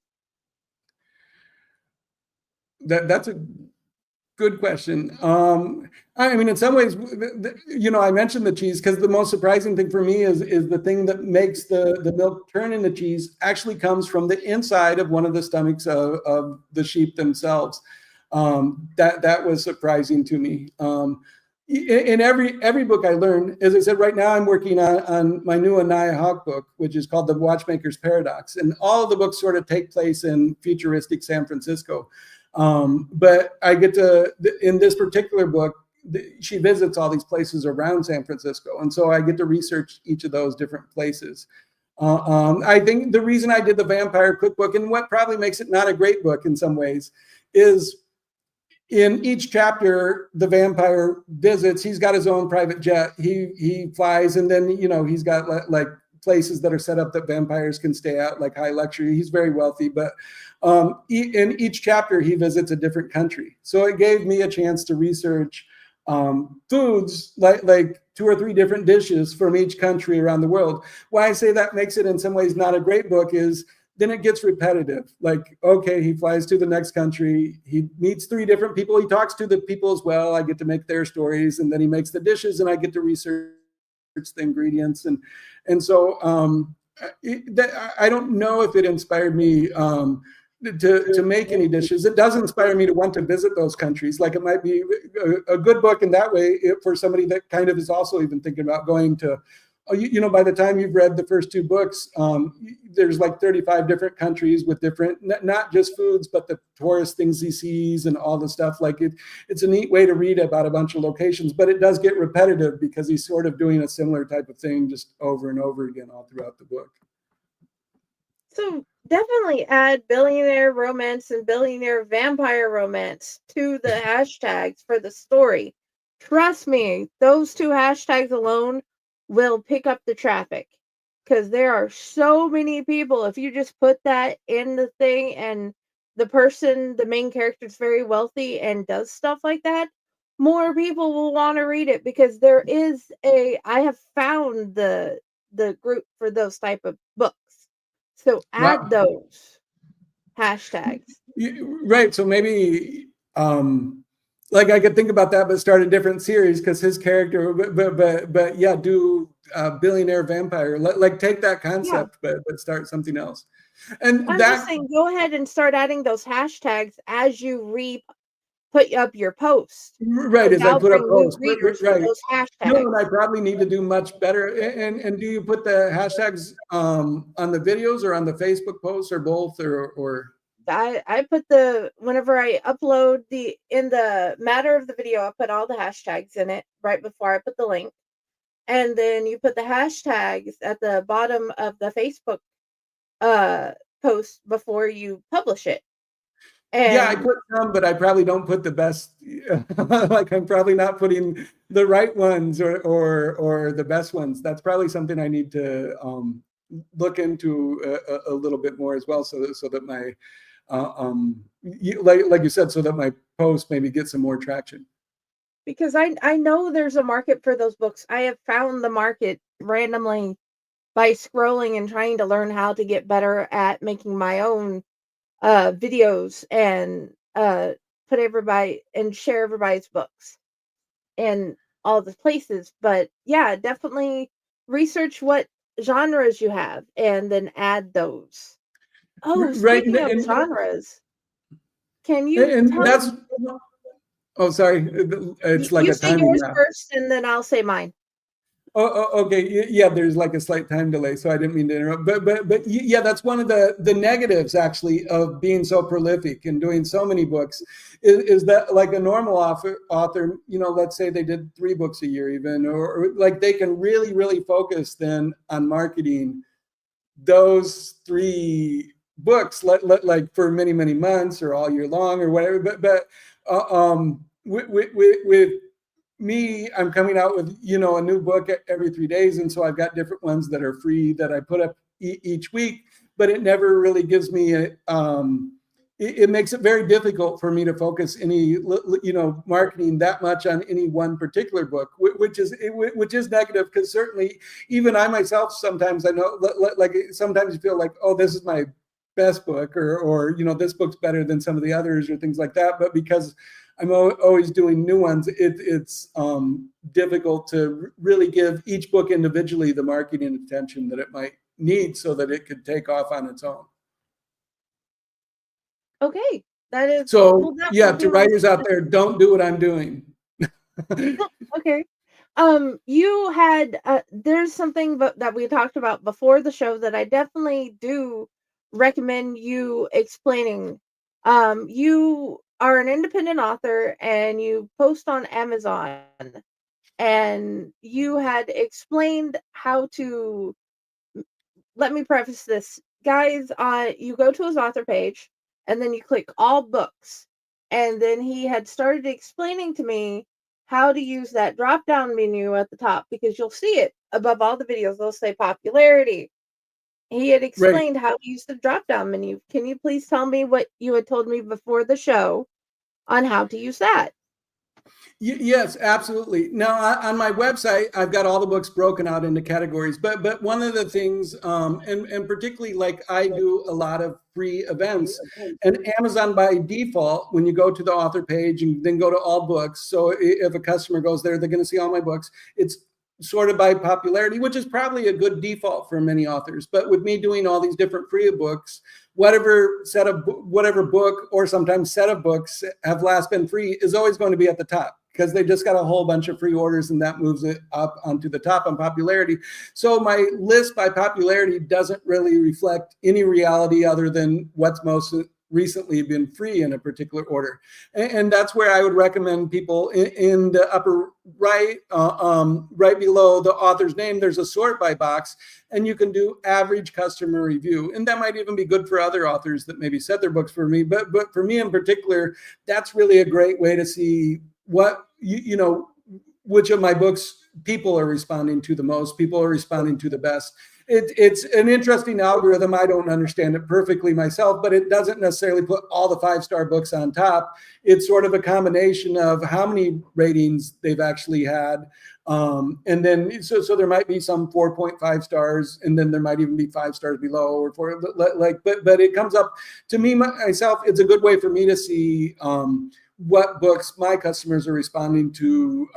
That's a good question. I mean, in some ways, I mentioned the cheese because the most surprising thing for me is the thing that makes the milk turn into cheese actually comes from the inside of one of the stomachs of the sheep themselves. That was surprising to me. In every book I learned, as I said, right now I'm working on my new Anaya Hawk book, which is called The Watchmaker's Paradox. And all of the books sort of take place in futuristic San Francisco. But I get to, in this particular book, she visits all these places around San Francisco. And so I get to research each of those different places. I think the reason I did the vampire cookbook, and what probably makes it not a great book in some ways, is in each chapter, the vampire visits. He's got his own private jet. He flies, and then he's got like places that are set up that vampires can stay at, like high luxury. He's very wealthy, but in each chapter, he visits a different country. So it gave me a chance to research foods, like 2 or 3 different dishes from each country around the world. Why I say that makes it in some ways not a great book is then it gets repetitive. Like, okay, he flies to the next country. He meets 3 different people. He talks to the people as well. I get to make their stories, and then he makes the dishes, and I get to research the ingredients. And so I don't know if it inspired me to make any dishes. It does inspire me to want to visit those countries. Like it might be a good book in that way for somebody that kind of is also even thinking about going to, by the time you've read the first 2 books, there's like 35 different countries with different, not just foods, but the tourist things he sees and all the stuff. Like it's a neat way to read about a bunch of locations, but it does get repetitive because he's sort of doing a similar type of thing just over and over again all throughout the book. So definitely add billionaire romance and billionaire vampire romance to the hashtags for the story. Trust me, those 2 hashtags alone will pick up the traffic because there are so many people. If you just put that in the thing and the main character is very wealthy and does stuff like that, more people will want to read it because I have found the group for those type of books. So add Wow. those hashtags. Right. So maybe like I could think about that, but start a different series because his character, but yeah, do billionaire vampire. Like take that Yeah. concept, but start something else. And I'm just that saying, go ahead and start adding those hashtags as you put up your post. right Because as I that'll put up bring new posts, readers to right. those No, hashtags. and I probably need to do much better. And do you put the hashtags on the videos or on the Facebook posts or both or? I put whenever I upload in the matter of the video, I put all the hashtags in it right before I put the link. And then you put the hashtags at the bottom of the Facebook post before you publish it. Yeah, I And put some, but I probably don't put the best. Like I'm probably not putting the right ones or the best ones. That's probably something I need to look into a little bit more as well, so that my like you said, so that my post maybe get some more traction. because I know there's a market for those books. I have found the market randomly by scrolling and trying to learn how to get better at making my own videos and put everybody and share everybody's books and all the places. But yeah, definitely research what genres you have and then add those. Oh, Right, speaking of genres, can you and tell that's. Oh, sorry. It's like you a say timing yours now. first and then I'll say mine. Okay. Yeah, there's like a slight time delay, so I didn't mean to interrupt. But yeah, that's one of the negatives actually of being so prolific and doing so many books, is that like a normal author, let's say they did 3 books a year even, or like they can really focus then on marketing those 3 books, like for many months or all year long or whatever. But with me, I'm coming out with a new book every 3 days, and so I've got different ones that are free that I put up each week. But it never really gives me it makes it very difficult for me to focus any marketing that much on any one particular book, which is negative, because certainly even I myself sometimes, I know, like sometimes you feel like, oh, this is my best book, or this book's better than some of the others or things like that. But because I'm always doing new ones, it's difficult to really give each book individually the marketing attention that it might need so that it could take off on its own. Okay, that is So that yeah, would be to my writers out there, don't do what I'm doing. okay. You had there's something that we talked about before the show that I definitely do recommend you explaining. You are an independent author and you post on Amazon, and you had explained how to. Let me preface this, guys. You go to his author page, and then you click all books, and then he had started explaining to me how to use that drop down menu at the top, because you'll see it above all the videos. They'll say popularity. He had Right. explained how to use the drop down menu. Can you please tell me what you had told me before the show on how to use that? Yes, absolutely. Now, on my website, I've got all the books broken out into categories. But one of the things, and particularly like I do a lot of free events, and Amazon by default, when you go to the author page and then go to all books, so if a customer goes there, they're going to see all my books. It's sorted by popularity, which is probably a good default for many authors. But with me doing all these different free books, whatever book or sometimes set of books have last been free is always going to be at the top, because they just got a whole bunch of free orders, and that moves it up onto the top on popularity. So my list by popularity doesn't really reflect any reality other than what's most recently been free in a particular order. And that's where I would recommend people in the upper right, right below the author's name, there's a sort by box, and you can do average customer review. And that might even be good for other authors that maybe set their books for me. But for me in particular, that's really a great way to see what, which of my books people are responding to the most, people are responding to the best. It's an interesting algorithm. I don't understand it perfectly myself, but it doesn't necessarily put all the 5-star books on top. It's sort of a combination of how many ratings they've actually had. And then, so there might be some 4.5 stars, and then there might even be 5 stars below or 4, but it comes up to me myself. It's a good way for me to see, what books my customers are responding to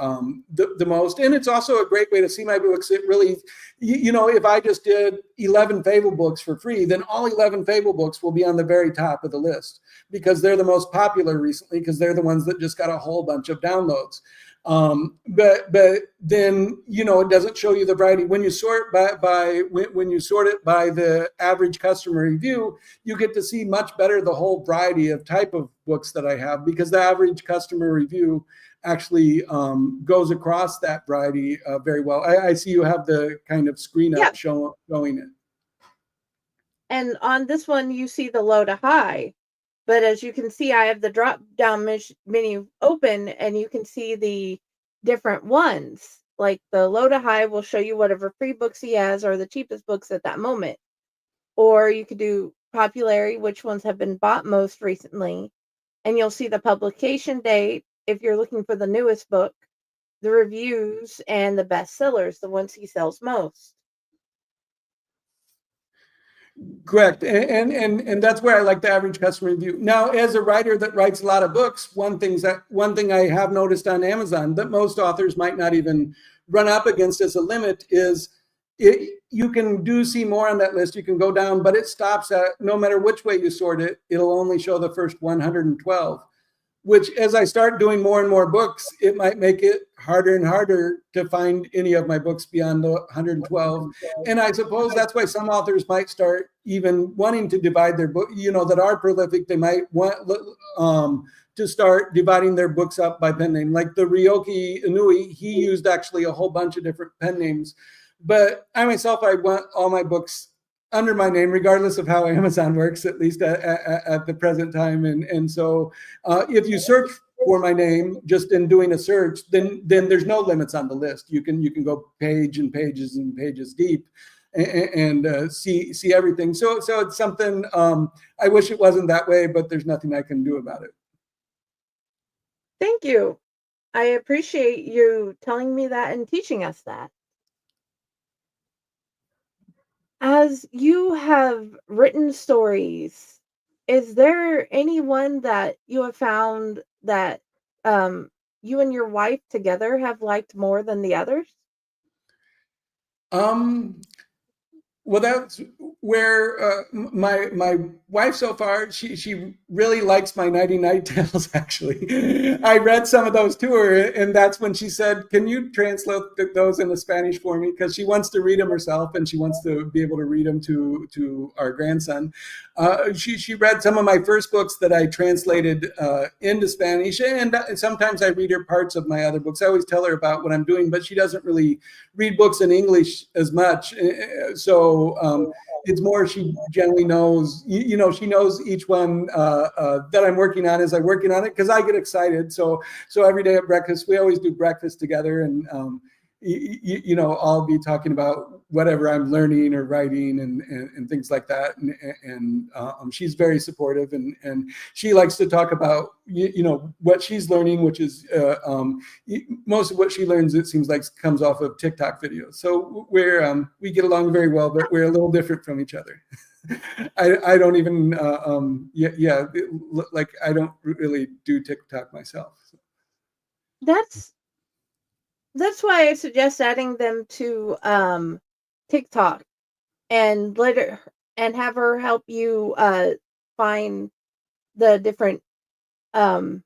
the most. And it's also a great way to see my books. It really, if I just did 11 fable books for free, then all 11 fable books will be on the very top of the list, because they're the most popular recently, because they're the ones that just got a whole bunch of downloads. But then, you know, it doesn't show you the variety. When you sort when you sort it by the average customer review, you get to see much better the whole variety of type of books that I have, because the average customer review actually goes across that variety very well. I see you have the kind of screen up showing it. And on this one, you see the low to high. But as you can see, I have the drop down menu open, and you can see the different ones. Like the low to high will show you whatever free books he has or the cheapest books at that moment. Or you could do popularity, which ones have been bought most recently. And you'll see the publication date if you're looking for the newest book, the reviews, and the bestsellers, the ones he sells most. Correct. And that's where I like the average customer review. Now, as a writer that writes a lot of books, one thing I have noticed on Amazon that most authors might not even run up against as a limit is you can see more on that list. You can go down, but it stops at, no matter which way you sort it, it'll only show the first 112. Which, as I start doing more and more books, it might make it harder and harder to find any of my books beyond the 112. And I suppose that's why some authors might start even wanting to divide their book, you know, that are prolific. They might want to start dividing their books up by pen name. Like the Ryoki Inui, he used actually a whole bunch of different pen names. But I myself, I want all my books under my name, regardless of how Amazon works, at least at the present time. And so if you search for my name just in doing a search, then there's no limits on the list. You can go page and pages and pages deep and see everything. So it's something, I wish it wasn't that way, but there's nothing I can do about it. Thank you. I appreciate you telling me that and teaching us that. As you have written stories, is there anyone that you have found that you and your wife together have liked more than the others? Well, that's where my wife so far, she really likes my Nighty Night Tales, actually. I read some of those to her, and that's when she said, can you translate those into Spanish for me? Because she wants to read them herself, and she wants to be able to read them to our grandson. She read some of my first books that I translated into Spanish, and sometimes I read her parts of my other books. I always tell her about what I'm doing, but she doesn't really read books in English as much. So it's more, she generally knows, you know, she knows each one that I'm working on as I'm working on it, because I get excited. So every day at breakfast, we always do breakfast together, and you know, I'll be talking about whatever I'm learning or writing and things like that. And she's very supportive, and she likes to talk about, you know, what she's learning, which is most of what she learns, it seems like, comes off of TikTok videos. So we get along very well, but we're a little different from each other. I don't even, like I don't really do TikTok myself. So. That's why I suggest adding them to TikTok and have her help you find the different have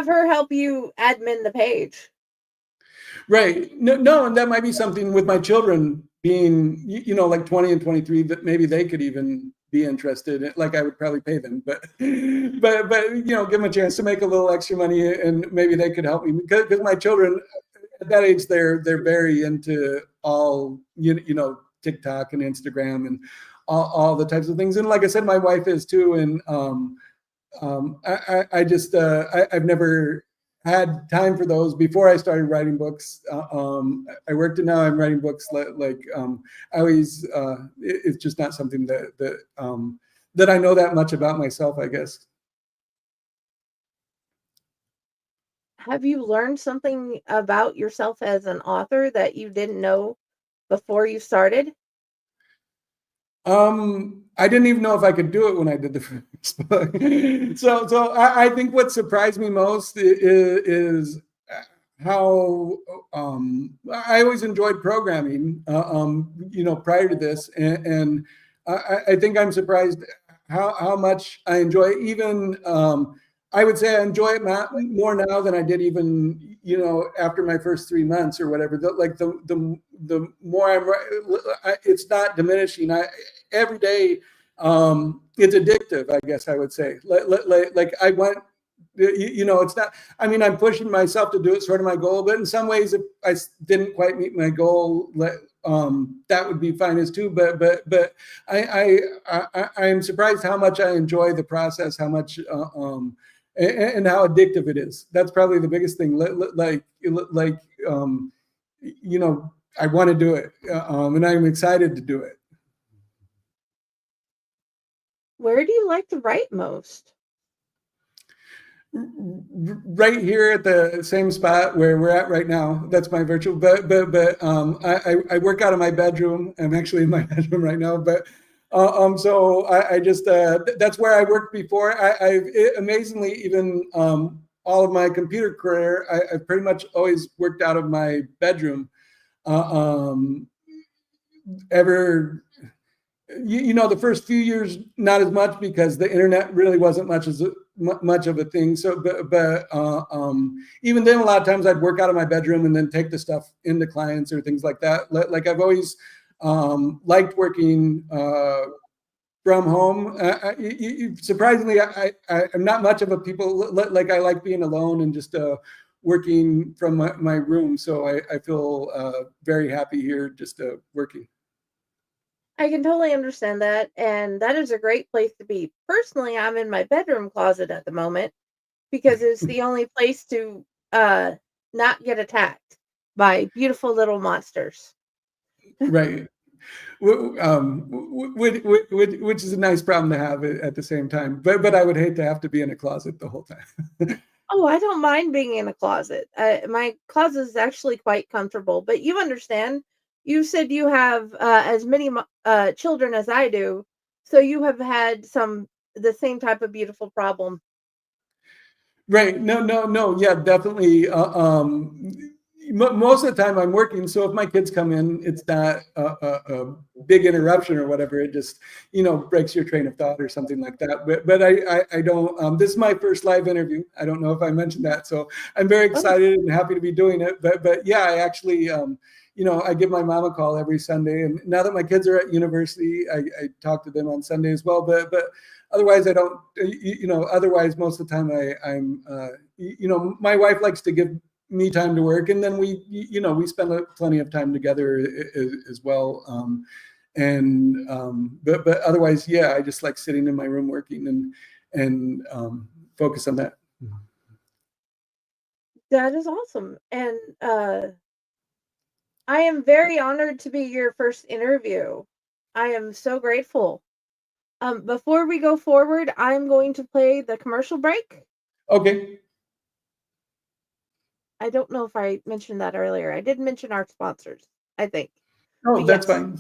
her help you admin the page. Right. No, and that might be something with my children being, you know, like 20 and 23, that maybe they could even be interested in, like I would probably pay them, but you know, give them a chance to make a little extra money, and maybe they could help me, because my children at that age, they're very into all, you know, TikTok and Instagram and all the types of things. And like I said, my wife is too. And I've never had time for those before I started writing books. I worked, and now I'm writing books. Like I always, it's just not something that I know that much about myself, I guess. Have you learned something about yourself as an author that you didn't know before you started? I didn't even know if I could do it when I did the first book. So I think what surprised me most is how I always enjoyed programming, you know, prior to this, and I think I'm surprised how much I enjoy even I would say I enjoy it more now than I did even, after my first 3 months or whatever. The more it's not diminishing. Every day, it's addictive, I guess I would say. Like I want, it's not, I mean, I'm pushing myself to do it, sort of my goal, but in some ways, if I didn't quite meet my goal, that would be fine as too. But I am surprised how much I enjoy the process, how much, and how addictive it is. That's probably the biggest thing. I want to do it, and I'm excited to do it. Where do you like to write most? Right here at the same spot where we're at right now. That's my virtual. But I work out of my bedroom. I'm actually in my bedroom right now. But so I just that's where I worked before. I've amazingly, even all of my computer career, I've pretty much always worked out of my bedroom. The first few years, not as much, because the internet really wasn't much of a thing. So, but even then, a lot of times I'd work out of my bedroom and then take the stuff into clients or things like that. Like I've always liked working from home. Surprisingly, I'm not much of a people, like I like being alone and just working from my room. So I feel very happy here just working. I can totally understand that, and that is a great place to be. Personally, I'm in my bedroom closet at the moment because it's the only place to not get attacked by beautiful little monsters. Right. Which is a nice problem to have at the same time. But I would hate to have to be in a closet the whole time. Oh, I don't mind being in a closet. My closet is actually quite comfortable, but you understand. You said you have as many children as I do, so you have had the same type of beautiful problem. Right. No. Yeah, definitely. Most of the time I'm working, so if my kids come in, it's not a big interruption or whatever. It just, breaks your train of thought or something like that. But I don't. This is my first live interview. I don't know if I mentioned that, so I'm very excited and happy to be doing it. But yeah, I actually. I give my mom a call every Sunday, and now that my kids are at university, I talk to them on Sunday as well. But otherwise, I don't. Otherwise, most of the time, I'm. My wife likes to give me time to work, and then we spend plenty of time together as well. But otherwise, yeah, I just like sitting in my room working and focus on that. That is awesome, and I am very honored to be your first interview. I am so grateful. Before we go forward, I'm going to play the commercial break. Okay. I don't know if I mentioned that earlier. I did mention our sponsors, I think. Oh, that's fine.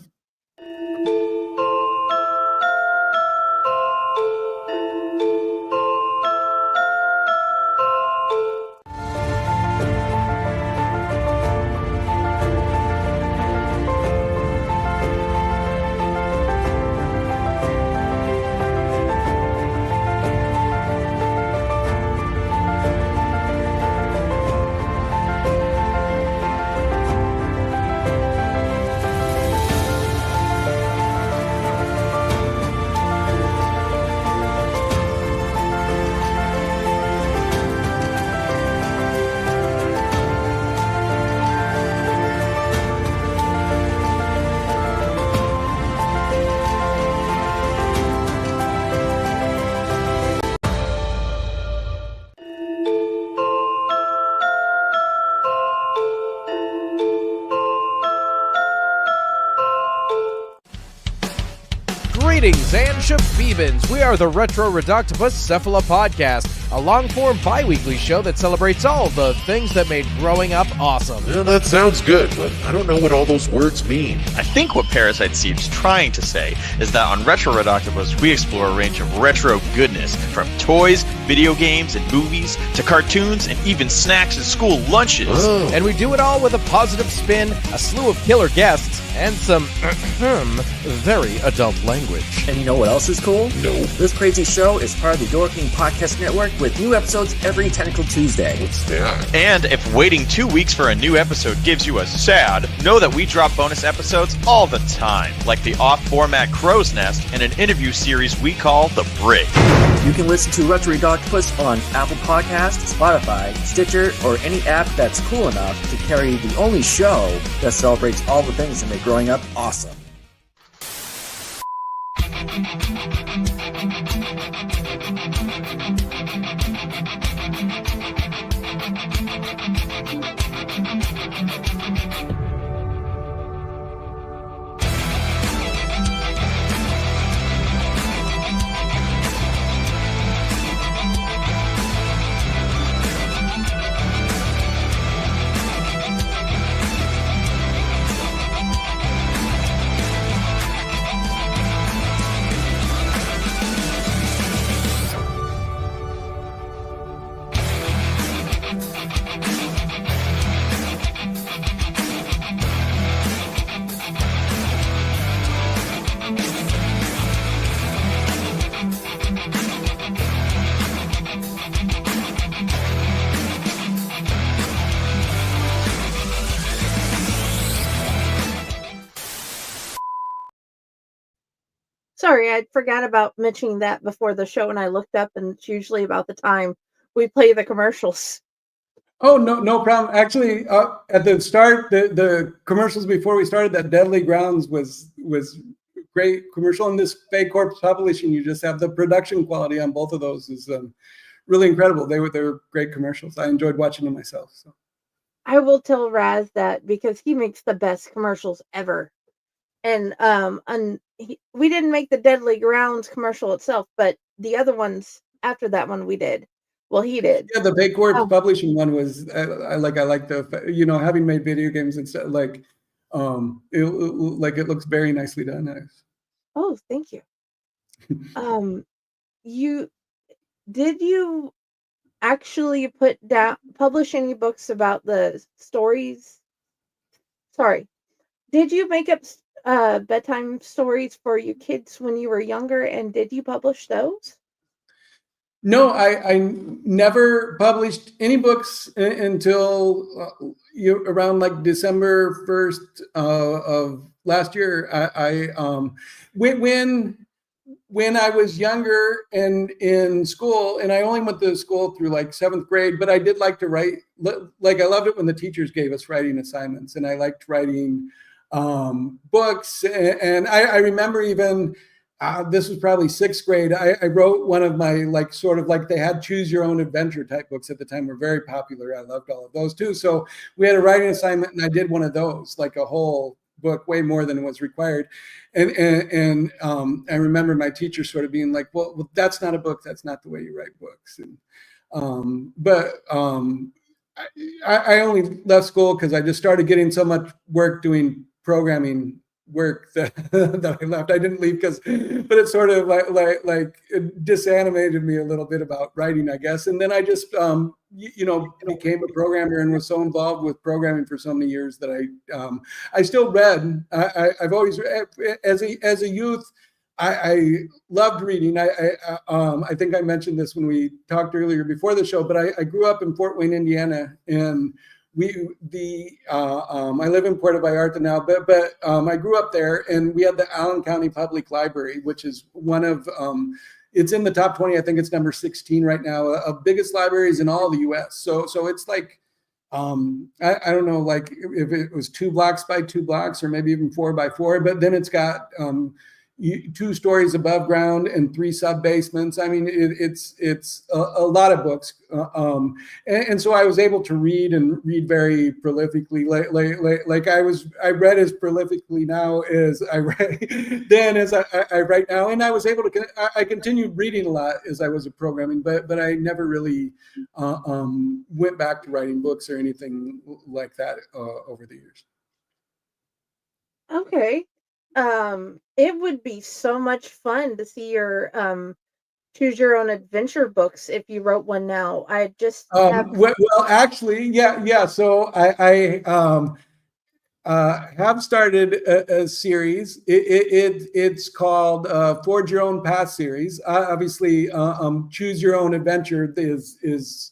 Greetings and shabibans. We are the Retro Reductibus Cephala Podcast, a long-form bi-weekly show that celebrates all the things that made growing up awesome. Yeah, that sounds good, but I don't know what all those words mean. I think what Parasite seems trying to say is that on Retro Reductibus, we explore a range of retro goodness, from toys, video games, and movies, to cartoons, and even snacks and school lunches. Oh. And we do it all with a positive spin, a slew of killer guests, and some very adult language. And you know what else is cool? No. This crazy show is part of the Door King Podcast Network with new episodes every Technical Tuesday. What's that? And if waiting 2 weeks for a new episode gives you a sad, know that we drop bonus episodes all the time, like the off-format Crow's Nest and an interview series we call The Brig. You can listen to Retro Octopus on Apple Podcasts, Spotify, Stitcher, or any app that's cool enough to carry the only show that celebrates all the things that make growing up awesome. Sorry, I forgot about mentioning that before the show, and I looked up, and it's usually about the time we play the commercials. Oh, no problem. Actually, at the start, the commercials before we started, that Deadly Grounds was great commercial. And this Fake Corpse Publishing, you just have the production quality on both of those is really incredible. They were great commercials. I enjoyed watching them myself. So I will tell Raz that because he makes the best commercials ever. And we didn't make the Deadly Grounds commercial itself, but the other ones after that one we did. Well, he did. Yeah, the Fake Corpse Publishing one was I like the having made video games and stuff it looks very nicely done. Oh, thank you. Did you actually publish any books about the stories? Sorry. Did you make up bedtime stories for your kids when you were younger, and did you publish those? No, I never published any books until around like December 1st of last year. When I was younger and in school, and I only went to school through like 7th grade, but I did like to write. Like I loved it when the teachers gave us writing assignments, and I liked writing books. And I remember even this was probably 6th grade. I wrote one of my they had choose your own adventure type books at the time, were very popular. I loved all of those too. So we had a writing assignment, and I did one of those, like a whole book, way more than was required. And I remember my teacher sort of being like, well, that's not a book. That's not the way you write books. And I only left school because I just started getting so much work doing programming work that I left. I didn't leave but it sort of it disanimated me a little bit about writing, I guess. And then I just became a programmer and was so involved with programming for so many years that I still read. I've always, as a youth, I loved reading. I think I mentioned this when we talked earlier before the show, but I grew up in Fort Wayne, Indiana, and I live in Puerto Vallarta now, but I grew up there, and we had the Allen County Public Library, which is one of it's in the top 20. I think it's number 16 right now of biggest libraries in all of the U.S. So it's like I don't know, like if it was 2 blocks by 2 blocks, or maybe even 4 by 4, but then it's got 2 stories above ground and 3 sub basements. I mean, it's a lot of books, and so I was able to read very prolifically. I read as prolifically now as I read then as I write now, and I was able to. I continued reading a lot as I was programming, but I never really went back to writing books or anything like that over the years. Okay. It would be so much fun to see your choose your own adventure books if you wrote one now. I just well, actually, yeah. So have started a series. It's called Forge Your Own Path series. Obviously, Choose Your Own Adventure is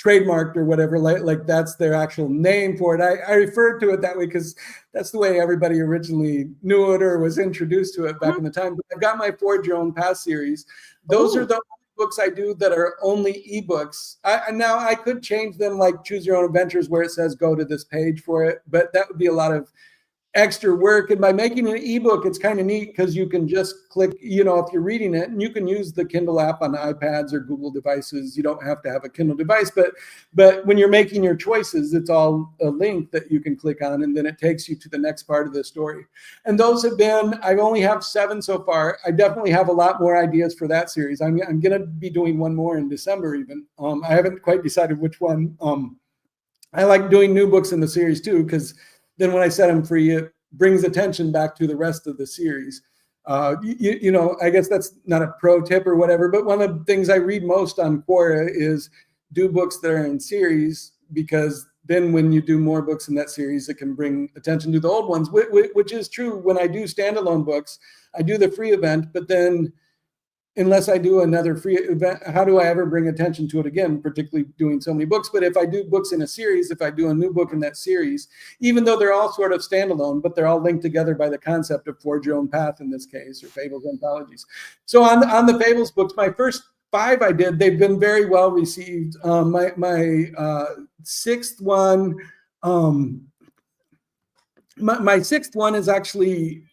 trademarked or whatever. Like that's their actual name for it. I refer to it that way because that's the way everybody originally knew it or was introduced to it back in the time. But I've got my Forge Your Own Path series. Those are the books I do that are only ebooks. Now I could change them, like Choose Your Own Adventures, where it says go to this page for it, but that would be a lot of extra work. And by making an ebook, it's kind of neat because you can just click, if you're reading it, and you can use the Kindle app on iPads or Google devices. You don't have to have a Kindle device, but when you're making your choices, it's all a link that you can click on, and then it takes you to the next part of the story. And those have been, I only have 7 so far. I definitely have a lot more ideas for that series. I'm going to be doing one more in December even. I haven't quite decided which one. I like doing new books in the series too, because then when I set them free, it brings attention back to the rest of the series. I guess that's not a pro tip or whatever, but one of the things I read most on Quora is do books that are in series, because then when you do more books in that series, it can bring attention to the old ones, which is true. When I do standalone books, I do the free event, but then unless I do another free event, how do I ever bring attention to it again, particularly doing so many books? But if I do books in a series, if I do a new book in that series, even though they're all sort of standalone, but they're all linked together by the concept of Forge Your Own Path in this case, or fables anthologies. So on the fables books, my first 5 I did, they've been very well received. My 6th one, my 6th one is actually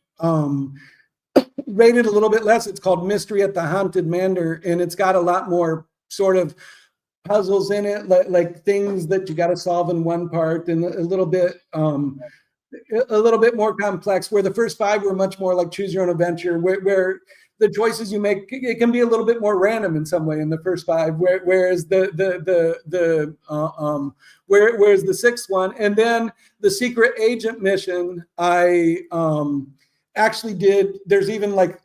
rated a little bit less. It's called Mystery at the Haunted Manor, and it's got a lot more sort of puzzles in it, like things that you got to solve in one part, and a little bit more complex, where the first 5 were much more like Choose Your Own Adventure, where the choices you make, it can be a little bit more random in some way in the first 5, whereas the 6th one, and then the secret agent mission, I actually did. There's even like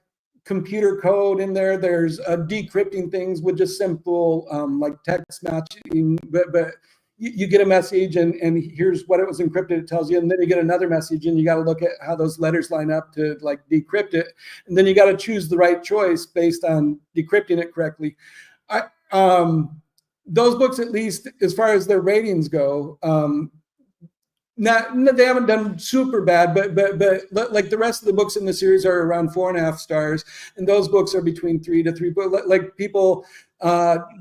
computer code in there. There's decrypting things with just simple like text matching, but you get a message and here's what it was encrypted, it tells you, and then you get another message and you got to look at how those letters line up to like decrypt it, and then you got to choose the right choice based on decrypting it correctly. Those books, at least as far as their ratings go, they haven't done super bad, but like the rest of the books in the series are around 4.5 stars, and those books are between 3 to 3. But like people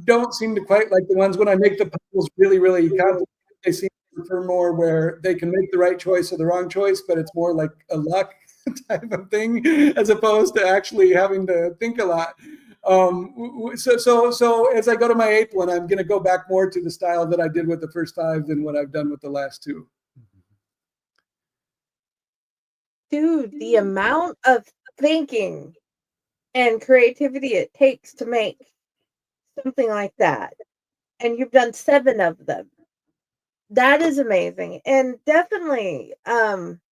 don't seem to quite like the ones when I make the puzzles really, really complicated. They seem to prefer more where they can make the right choice or the wrong choice, but it's more like a luck type of thing as opposed to actually having to think a lot. So as I go to my 8th one, I'm going to go back more to the style that I did with the first 5 than what I've done with the last 2. Dude, the amount of thinking and creativity it takes to make something like that. And you've done 7 of them. That is amazing. And definitely, I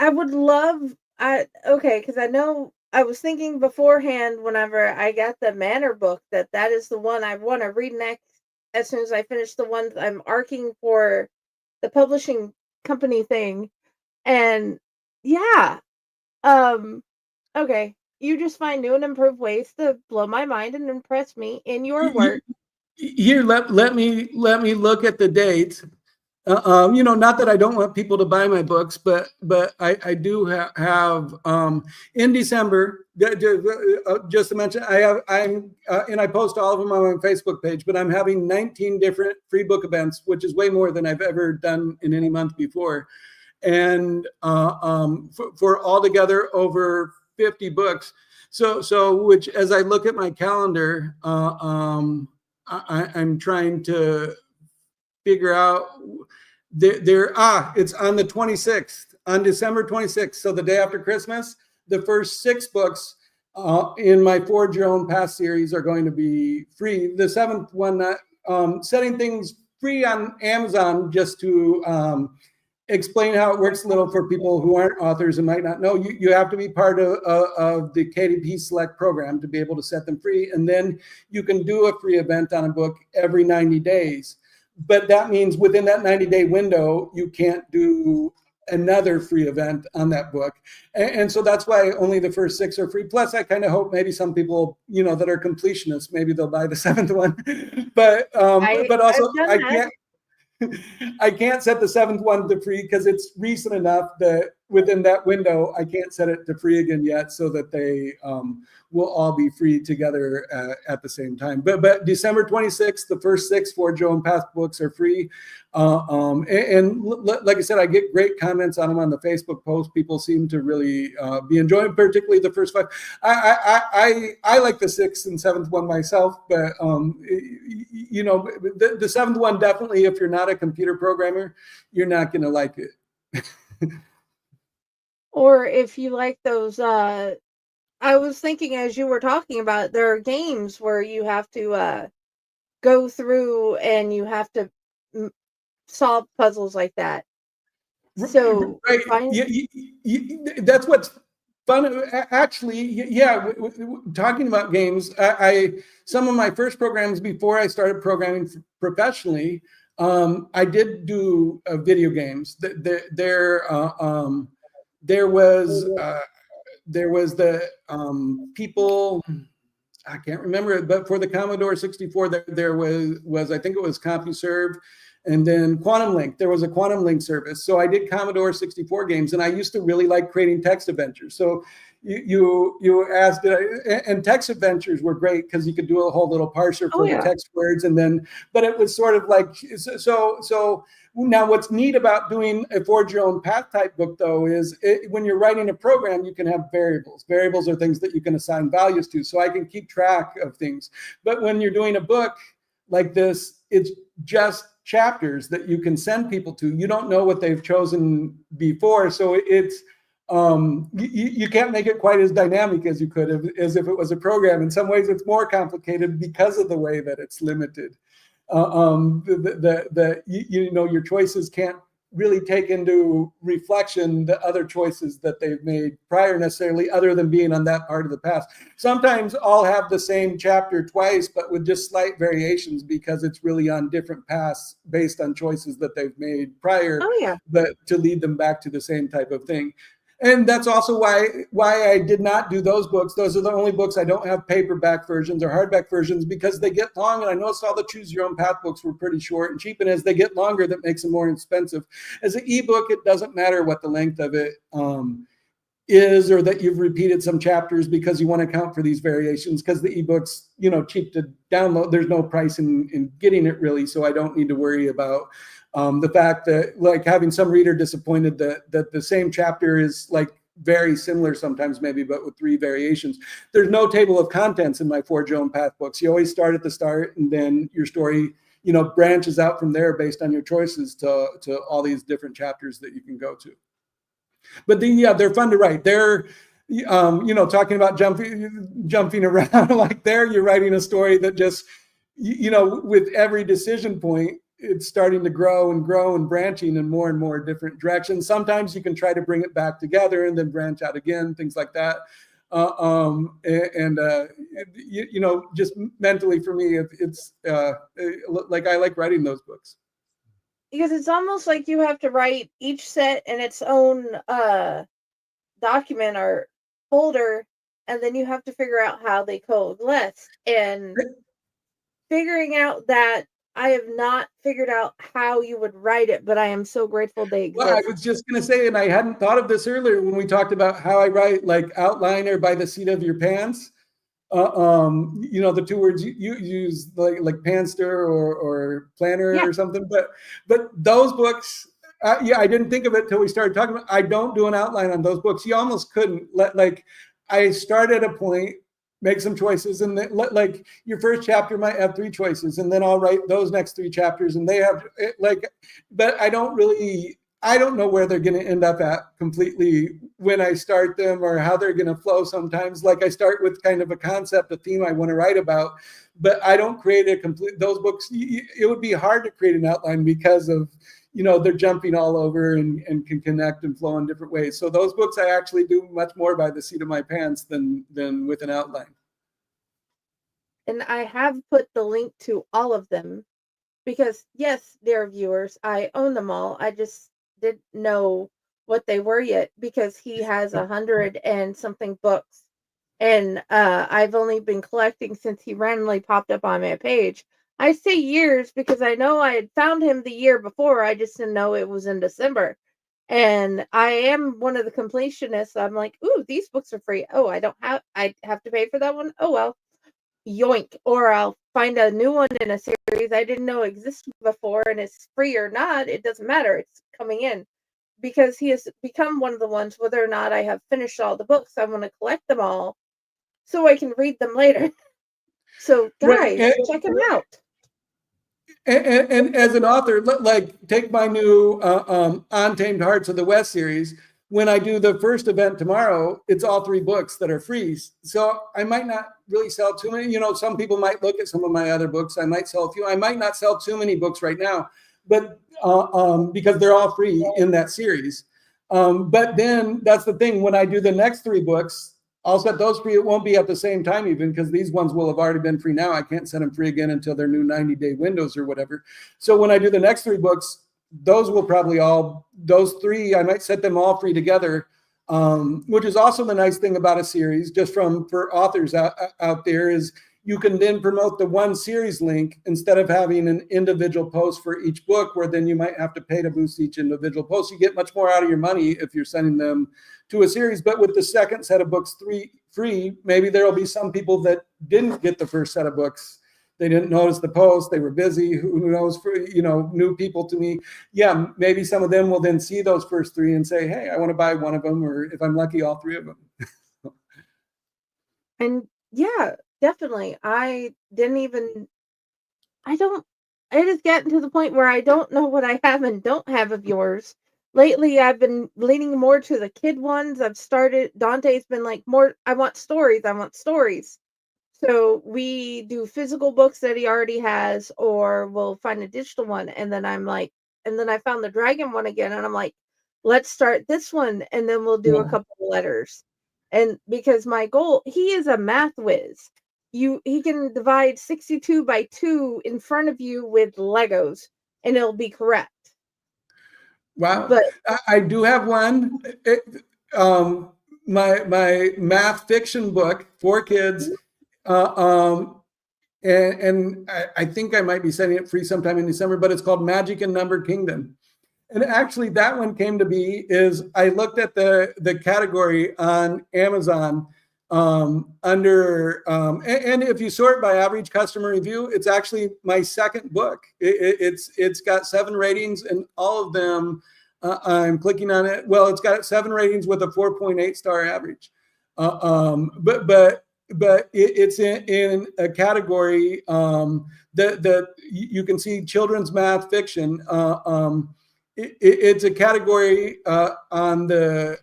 would love, because I know I was thinking beforehand whenever I got the Manor book that is the one I want to read next as soon as I finish the ones I'm arcing for the publishing company thing. And yeah, okay, you just find new and improved ways to blow my mind and impress me in your work. Here, let me look at the date. Not that I don't want people to buy my books, but I do have in December, just to mention, and I post all of them on my Facebook page, but I'm having 19 different free book events, which is way more than I've ever done in any month before. And for altogether over 50 books. So which, as I look at my calendar, I'm trying to figure out it's on the 26th, on December 26th. So the day after Christmas, the first 6 books in my Forge Your Own Path series are going to be free. The 7th one, setting things free on Amazon, just to explain how it works a little for people who aren't authors and might not know. You have to be part of the KDP Select program to be able to set them free. And then you can do a free event on a book every 90 days. but that means within that 90-day window, you can't do another free event on that book. And so that's why only the first 6 are free. Plus, I kind of hope maybe some people, that are completionists, maybe they'll buy the 7th one. But also I can't set the 7th one to free because it's recent enough that within that window, I can't set it to free again yet, so that they will all be free together at the same time. But December 26th, the first 6 Forge Your Own Path books are free. And like I said, I get great comments on them on the Facebook post. People seem to really be enjoying, particularly the first 5. I like the 6th and 7th one myself, but the 7th one, definitely, if you're not a computer programmer, you're not going to like it. Or if you like those, I was thinking as you were talking about it, there are games where you have to go through and you have to solve puzzles like that. So right, that's what's fun. Actually, yeah. Talking about games, some of my first programs before I started programming professionally, I did do video games. There was the people, I can't remember it, but for the Commodore 64, there was I think it was CompuServe, and then Quantum Link. There was a Quantum Link service. So I did Commodore 64 games, and I used to really like creating text adventures. So you asked, and text adventures were great because you could do a whole little parser for the text words, and then, but it was sort of like, so now what's neat about doing a Forge Your Own Path type book, though, is when you're writing a program, you can have variables. Variables are things that you can assign values to, so I can keep track of things. But when you're doing a book like this, it's just chapters that you can send people to. You don't know what they've chosen before, so it's you can't make it quite as dynamic as you could as if it was a program. In some ways, it's more complicated because of the way that it's limited. Your choices can't really take into reflection the other choices that they've made prior necessarily, other than being on that part of the path. Sometimes I'll have the same chapter twice, but with just slight variations because it's really on different paths based on choices that they've made prior, but to lead them back to the same type of thing. And that's also why I did not do those books. Those are the only books I don't have paperback versions or hardback versions, because they get long. And I noticed all the Choose Your Own Path books were pretty short and cheap. And as they get longer, that makes them more expensive. As an ebook, it doesn't matter what the length of it is, or that you've repeated some chapters, because you want to account for these variations, because the ebook's cheap to download. There's no price in getting it, really. So I don't need to worry about the fact that, like, having some reader disappointed that the same chapter is like very similar sometimes, maybe, but with 3 variations. There's no table of contents in my Forge Your Own Path books. You always start at the start, and then your story, branches out from there based on your choices to all these different chapters that you can go to. But they're fun to write. They're talking about jumping around like you're writing a story that just, with every decision point, it's starting to grow and branching in more and more different directions. Sometimes you can try to bring it back together and then branch out again, things like that. Just mentally for me, it's like I like writing those books. Because it's almost like you have to write each set in its own document or folder, and then you have to figure out how they coalesce. And figuring out that, I have not figured out how you would write it, but I am so grateful they exist. Well, I was just going to say, and I hadn't thought of this earlier when we talked about how I write, like outline or by the seat of your pants. The 2 words you use, like panster or planner or something. But those books, I didn't think of it till we started talking about. I don't do an outline on those books. You almost couldn't. I start at a point, make some choices, and then, like, your first chapter might have 3 choices, and then I'll write those next 3 chapters, and they have but I don't know where they're going to end up at completely when I start them, or how they're going to flow sometimes. Like, I start with kind of a concept, a theme I want to write about, but I don't create those books. It would be hard to create an outline because of, they're jumping all over and can connect and flow in different ways. So those books I actually do much more by the seat of my pants than with an outline. And I have put the link to all of them, because yes, dear viewers, I own them all. I just didn't know what they were yet because he has 100 and something books. And I've only been collecting since he randomly popped up on my page. I say years because I know I had found him the year before. I just didn't know it was in December. And I am one of the completionists. I'm like, ooh, these books are free. Oh, I have to pay for that one. Oh, well, yoink. Or I'll find a new one in a series I didn't know existed before, and it's free or not. It doesn't matter. It's coming in because he has become one of the ones, whether or not I have finished all the books, I want to collect them all so I can read them later. So, guys, check him out. And as an author, like take my new Untamed Hearts of the West series. When I do the first event tomorrow, it's all 3 books that are free. So I might not really sell too many. You know, some people might look at some of my other books. I might sell a few. I might not sell too many books right now, but because they're all free in that series. But then that's the thing. When I do the next 3 books, I'll set those free. It won't be at the same time even because these ones will have already been free now. I can't set them free again until their new 90-day windows or whatever. So when I do the next 3 books, those will probably those 3, I might set them all free together, which is also the nice thing about a series, just for authors out there, is you can then promote the one series link instead of having an individual post for each book, where then you might have to pay to boost each individual post. You get much more out of your money if you're sending them to a series. But with the second set of books free, maybe there'll be some people that didn't get the first set of books. They didn't notice the post. They were busy. Who knows? For new people to me, yeah, maybe some of them will then see those first 3 and say, "Hey, I want to buy one of them," or if I'm lucky, all 3 of them. And yeah, definitely. I just gotten to the point where I don't know what I have and don't have of yours. Lately, I've been leaning more to the kid ones. Dante's been like, more, I want stories. So we do physical books that he already has, or we'll find a digital one. And then I found the dragon one again, and I'm like, let's start this one, and then we'll do a couple of letters. And because my goal, he is a math whiz. He can divide 62 by 2 in front of you with Legos, and it'll be correct. Wow. But I do have one. My math fiction book for kids. And I think I might be setting it free sometime in December, but it's called Magic and Number Kingdom. And actually that one came to be is I looked at the category on Amazon under, and if you sort by average customer review, it's actually my second book. It's got 7 ratings, and all of them, I'm clicking on it. Well, it's got 7 ratings with a 4.8 star average. But it's in a category that you can see children's math fiction. It's a category on the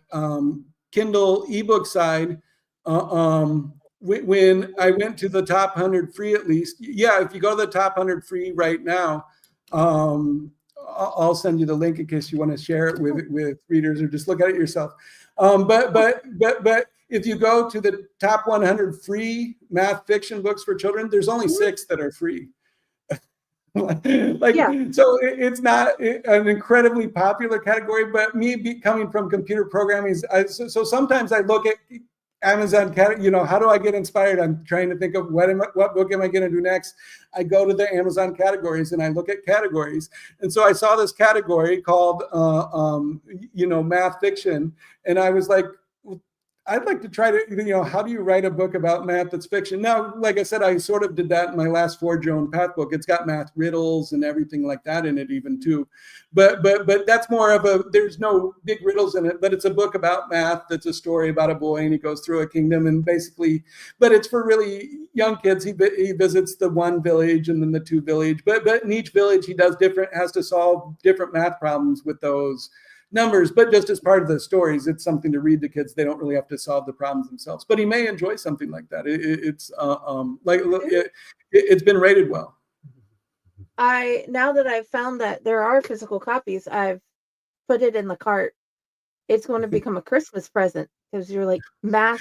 Kindle ebook side. When I went to the top 100 free, at least, yeah, if you go to the top 100 free right now, I'll send you the link in case you want to share it with readers, or just look at it yourself. But if you go to the top 100 free math fiction books for children, there's only 6 that are free. So it's not an incredibly popular category, but coming from computer programming, so sometimes I look at Amazon, how do I get inspired? I'm trying to think of what book am I going to do next? I go to the Amazon categories and I look at categories. And so I saw this category called, math fiction. And I was like, I'd like to try to, how do you write a book about math that's fiction? Now, like I said, I sort of did that in my last Forge Your Own Path book. It's got math riddles and everything like that in it even too. But that's more of there's no big riddles in it, but it's a book about math. That's a story about a boy, and he goes through a kingdom, and basically, but it's for really young kids. He visits the 1 village and then the 2 village, but in each village he has to solve different math problems with those numbers, but just as part of the stories, it's something to read to kids. They don't really have to solve the problems themselves, but he may enjoy something like that. It's been rated well. Now that I've found that there are physical copies, I've put it in the cart. It's going to become a Christmas present because you're like, math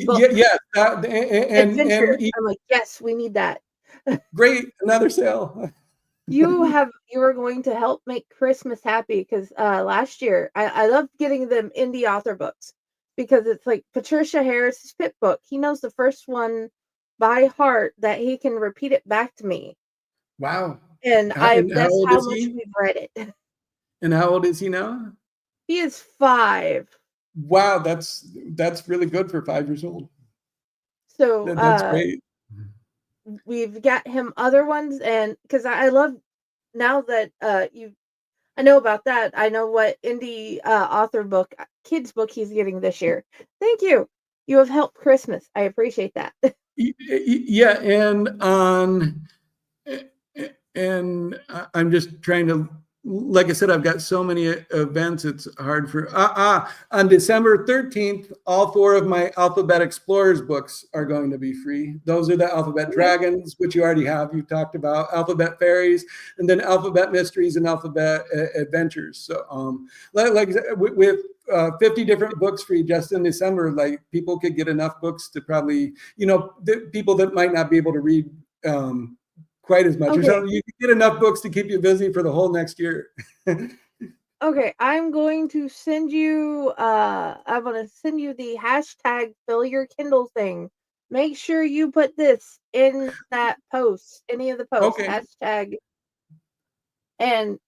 book. And I'm like, yes, we need that. Great, another sale. You are going to help make Christmas happy because last year I loved getting them indie author books because it's like Patricia Harris's Pip book. He knows the first one by heart that he can repeat it back to me. Wow. And And how that's old how is much he? we've read it. And how old is he now? He is 5. Wow, that's really good for 5 years old. So That's great. we've got him other ones, and because I love now that I know about that. I know what indie author book, kids book he's getting this year. Thank you. You have helped Christmas. I appreciate that. Yeah, and I'm just trying to, like I said, I've got so many events. It's hard for on December 13th, all 4 of my Alphabet Explorers books are going to be free. Those are the Alphabet Dragons, which you already have. You talked about Alphabet Fairies, and then Alphabet Mysteries and Alphabet Adventures. So, like I said, with 50 different books free just in December, like people could get enough books to probably, the people that might not be able to read quite as much. Okay. Or something. You can get enough books to keep you busy for the whole next year. Okay, I'm going to send you the hashtag fill your Kindle thing. Make sure you put this in that post, any of the posts, Okay. hashtag. And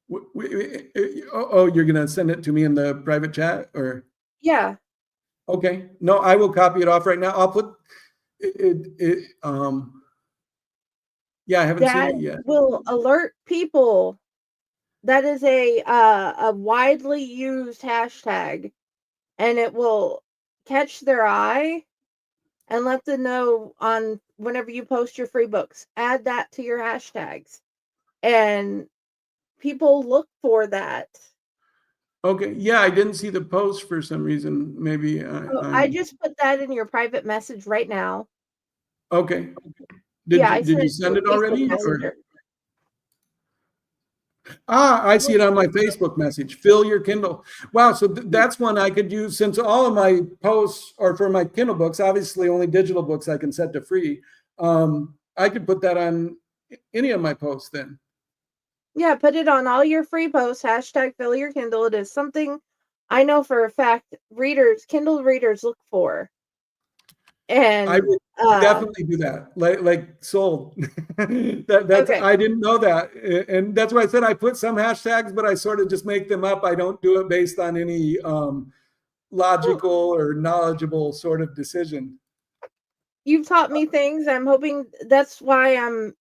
you're gonna send it to me in the private chat, or? yeah, Okay. No, I will copy it off right now. I'll put it. Yeah, I haven't seen that it yet. will alert people. That is a widely used hashtag, and it will catch their eye and let them know on whenever you post your free books. Add that to your hashtags, and people look for that. Okay. Yeah, I didn't see the post for some reason. Maybe I just put that in your private message right now. Okay. Yeah, I Did sent you it to send your it Facebook already? Messenger. I see it on my Facebook message. Fill your Kindle. Wow, so that's one I could use, since all of my posts are for my Kindle books. Obviously, only digital books I can set to free. I could put that on any of my posts then. Yeah, put it on all your free posts, hashtag fill your Kindle. It is something I know for a fact Kindle readers look for. And I would definitely do that. Like sold. That's okay. I didn't know that, and that's why I said I put some hashtags, but I sort of just make them up. I don't do it based on any logical or knowledgeable sort of decision. You've taught me things. I'm hoping that's why I'm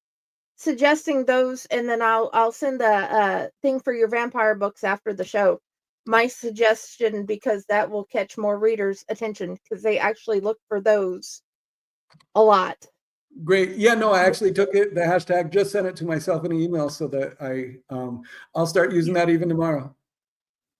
suggesting those, and then I'll send a thing for your vampire books after the show. My suggestion, because that will catch more readers' attention because they actually look for those a lot. Great. Yeah, no, I actually took the hashtag, just sent it to myself in an email so that I'll start using that even tomorrow.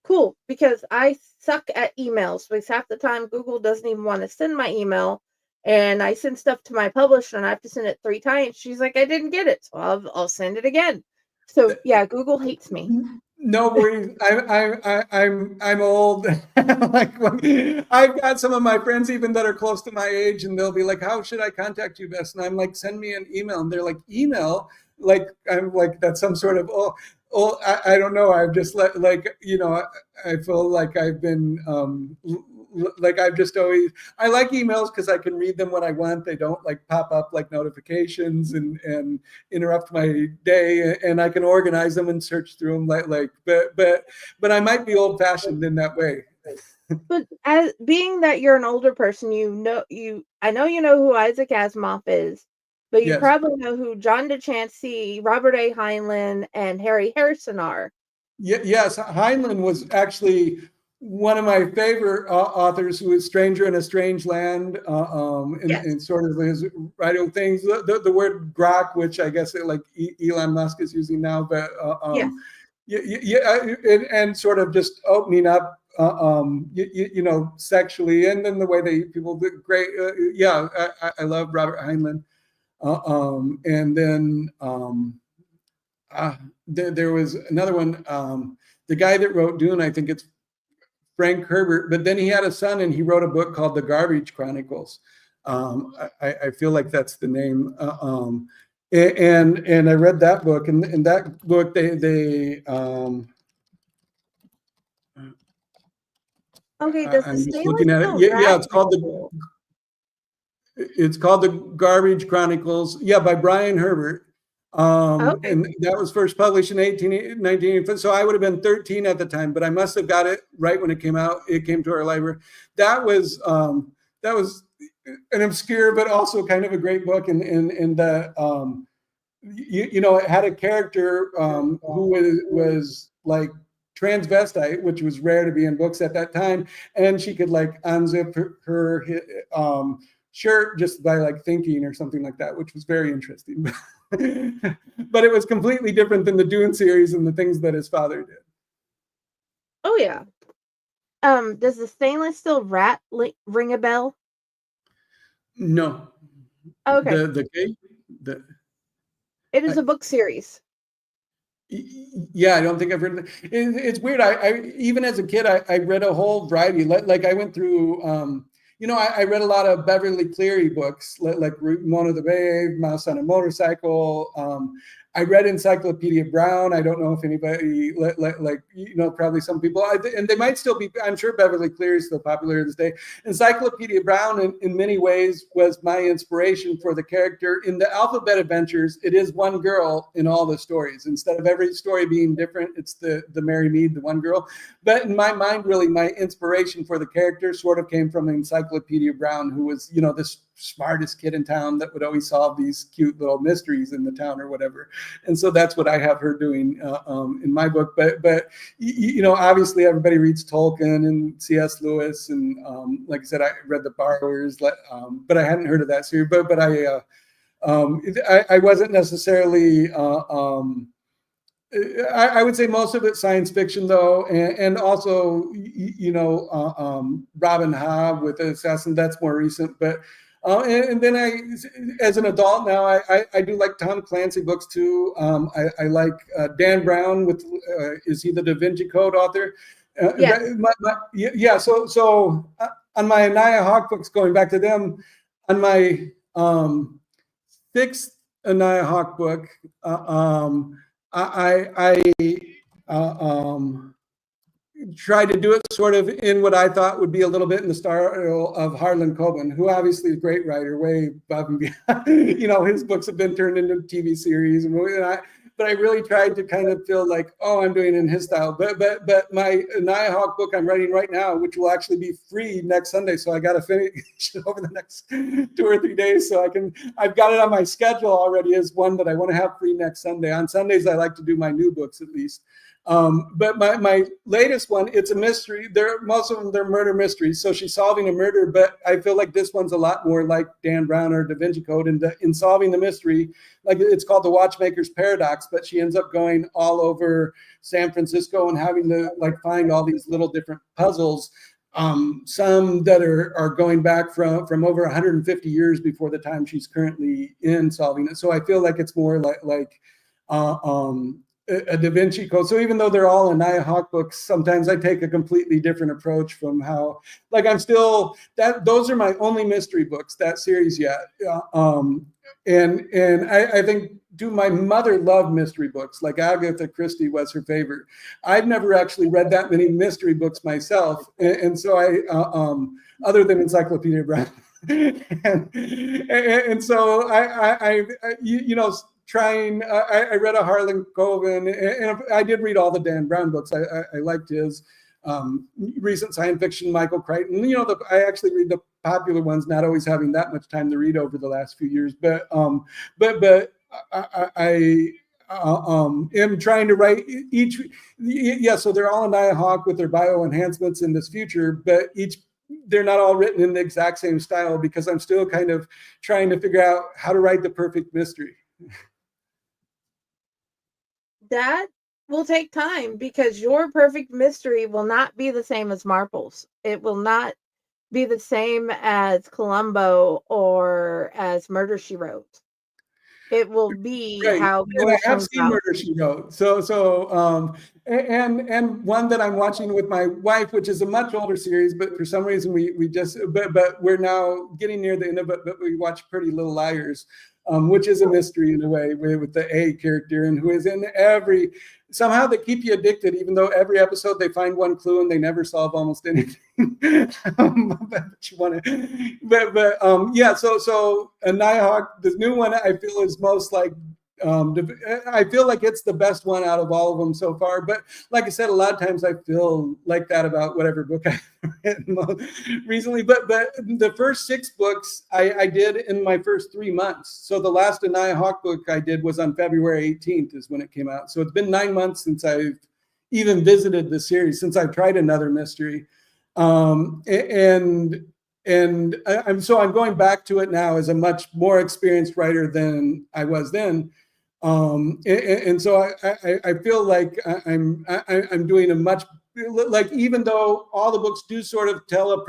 Cool, because I suck at emails because half the time Google doesn't even want to send my email, and I send stuff to my publisher and I have to send it 3 times. She's like, I didn't get it, so I'll send it again. So yeah, Google hates me. No worries. I'm old. Like I've got some of my friends even that are close to my age, and they'll be like, "How should I contact you best?" And I'm like, "Send me an email." And they're like, "Email?" Like I'm like that's some sort of I don't know. I've just I feel like I've been like I've just always I like emails because I can read them when I want. They don't like pop up like notifications and interrupt my day, and I can organize them and search through them but I might be old fashioned in that way. But as being that you're an older person, I know you know who Isaac Asimov is, but you Yes. probably know who John DeChancy, Robert A. Heinlein, and Harry Harrison are. Yes, Heinlein was actually one of my favorite authors, who is Stranger in a Strange Land, and sort of his writing things. The word grok, which I guess Elon Musk is using now, but and sort of just opening up, sexually, and then the way people do great. I love Robert Heinlein, and then. There was another one. The guy that wrote Dune, I think it's Frank Herbert, but then he had a son and he wrote a book called The Garbage Chronicles. I feel like that's the name. and I read that book, and in that book they Okay, does the I'm just Stainless looking at it. Steel Yeah, Rat? it's called the Garbage Chronicles. Yeah, by Brian Herbert. Okay. And that was first published in 1980. So I would have been 13 at the time, but I must have got it right when it came out. It came to our library. That was an obscure but also kind of a great book, and it had a character who was like transvestite, which was rare to be in books at that time, and she could like unzip her shirt just by like thinking or something like that, which was very interesting. But it was completely different than the Dune series and the things that his father did. Oh yeah. Does the Stainless Steel Rat ring a bell? No. Okay. The It is a book series. Yeah, I don't think I've heard of it. It's weird. I even as a kid, I read a whole variety. Like I went through, I read a lot of Beverly Cleary books, like Mona the Babe, Mouse on a Motorcycle. I read Encyclopedia Brown. I don't know if anybody, probably some people, and they might still be, I'm sure Beverly Cleary is still popular to this day. Encyclopedia Brown, in many ways, was my inspiration for the character. In the Alphabet Adventures, it is one girl in all the stories. Instead of every story being different, it's the Mary Mead, the one girl. But in my mind, really, my inspiration for the character sort of came from Encyclopedia Brown, who was, this smartest kid in town that would always solve these cute little mysteries in the town or whatever. And so that's what I have her doing in my book. But obviously everybody reads Tolkien and C.S. Lewis, and like I said, I read The Borrowers, but I hadn't heard of that series. But I wasn't necessarily. I would say most of it science fiction, though, and also Robin Hobb with Assassin. That's more recent, but. And then as an adult now, I do like Tom Clancy books too. I like Dan Brown with, is he the Da Vinci Code author? Yes. So on my Anaya Hawk books, going back to them, on my sixth Anaya Hawk book, I tried to do it sort of in what I thought would be a little bit in the style of Harlan Coben, who obviously is a great writer, way above and beyond. His books have been turned into TV series, but I really tried to kind of feel like, oh, I'm doing it in his style. But my Anaya Hawk book I'm writing right now, which will actually be free next Sunday, so I got to finish it over the next 2 or 3 days, so I've got it on my schedule already as one that I want to have free next Sunday. On Sundays, I like to do my new books at least. But my latest one, it's a mystery. Most of them, they're murder mysteries. So she's solving a murder, but I feel like this one's a lot more like Dan Brown or Da Vinci Code in solving the mystery. Like it's called The Watchmaker's Paradox, but she ends up going all over San Francisco and having to find all these little different puzzles. Some that are going back from over 150 years before the time she's currently in solving it. So I feel like it's more like a Da Vinci Code. So even though they're all Anaya Hawk books, sometimes I take a completely different approach from how, I'm still, those are my only mystery books, that series yet. And I think, my mother loved mystery books, like Agatha Christie was her favorite. I've never actually read that many mystery books myself. And so other than Encyclopedia Brown. and so I I read a Harlan Coben, and I did read all the Dan Brown books. I liked his recent science fiction, Michael Crichton. I actually read the popular ones, not always having that much time to read over the last few years. But I am trying to write each. Yeah, so they're all Anaya Hawk with their bio enhancements in this future, but they're not all written in the exact same style because I'm still kind of trying to figure out how to write the perfect mystery. That will take time because your perfect mystery will not be the same as Marple's. It will not be the same as Columbo or as Murder, She Wrote. It will be right. how and I have seen Murder, She Wrote. And one that I'm watching with my wife, which is a much older series, but for some reason we just but we're now getting near the end of it. But we watch Pretty Little Liars. which is a mystery in a way with the A character and who is in somehow they keep you addicted, even though every episode they find one clue and they never solve almost anything. So Nighthawk, this new one I feel is most like, I feel like it's the best one out of all of them so far. But like I said, a lot of times I feel like that about whatever book I've written recently. But the first 6 books I did in my first 3 months. So the last Nighthawk book I did was on February 18th is when it came out. So it's been 9 months since I've even visited the series, since I've tried another mystery. I'm going back to it now as a much more experienced writer than I was then. So I feel like I'm doing a much, like, even though all the books do sort of tell a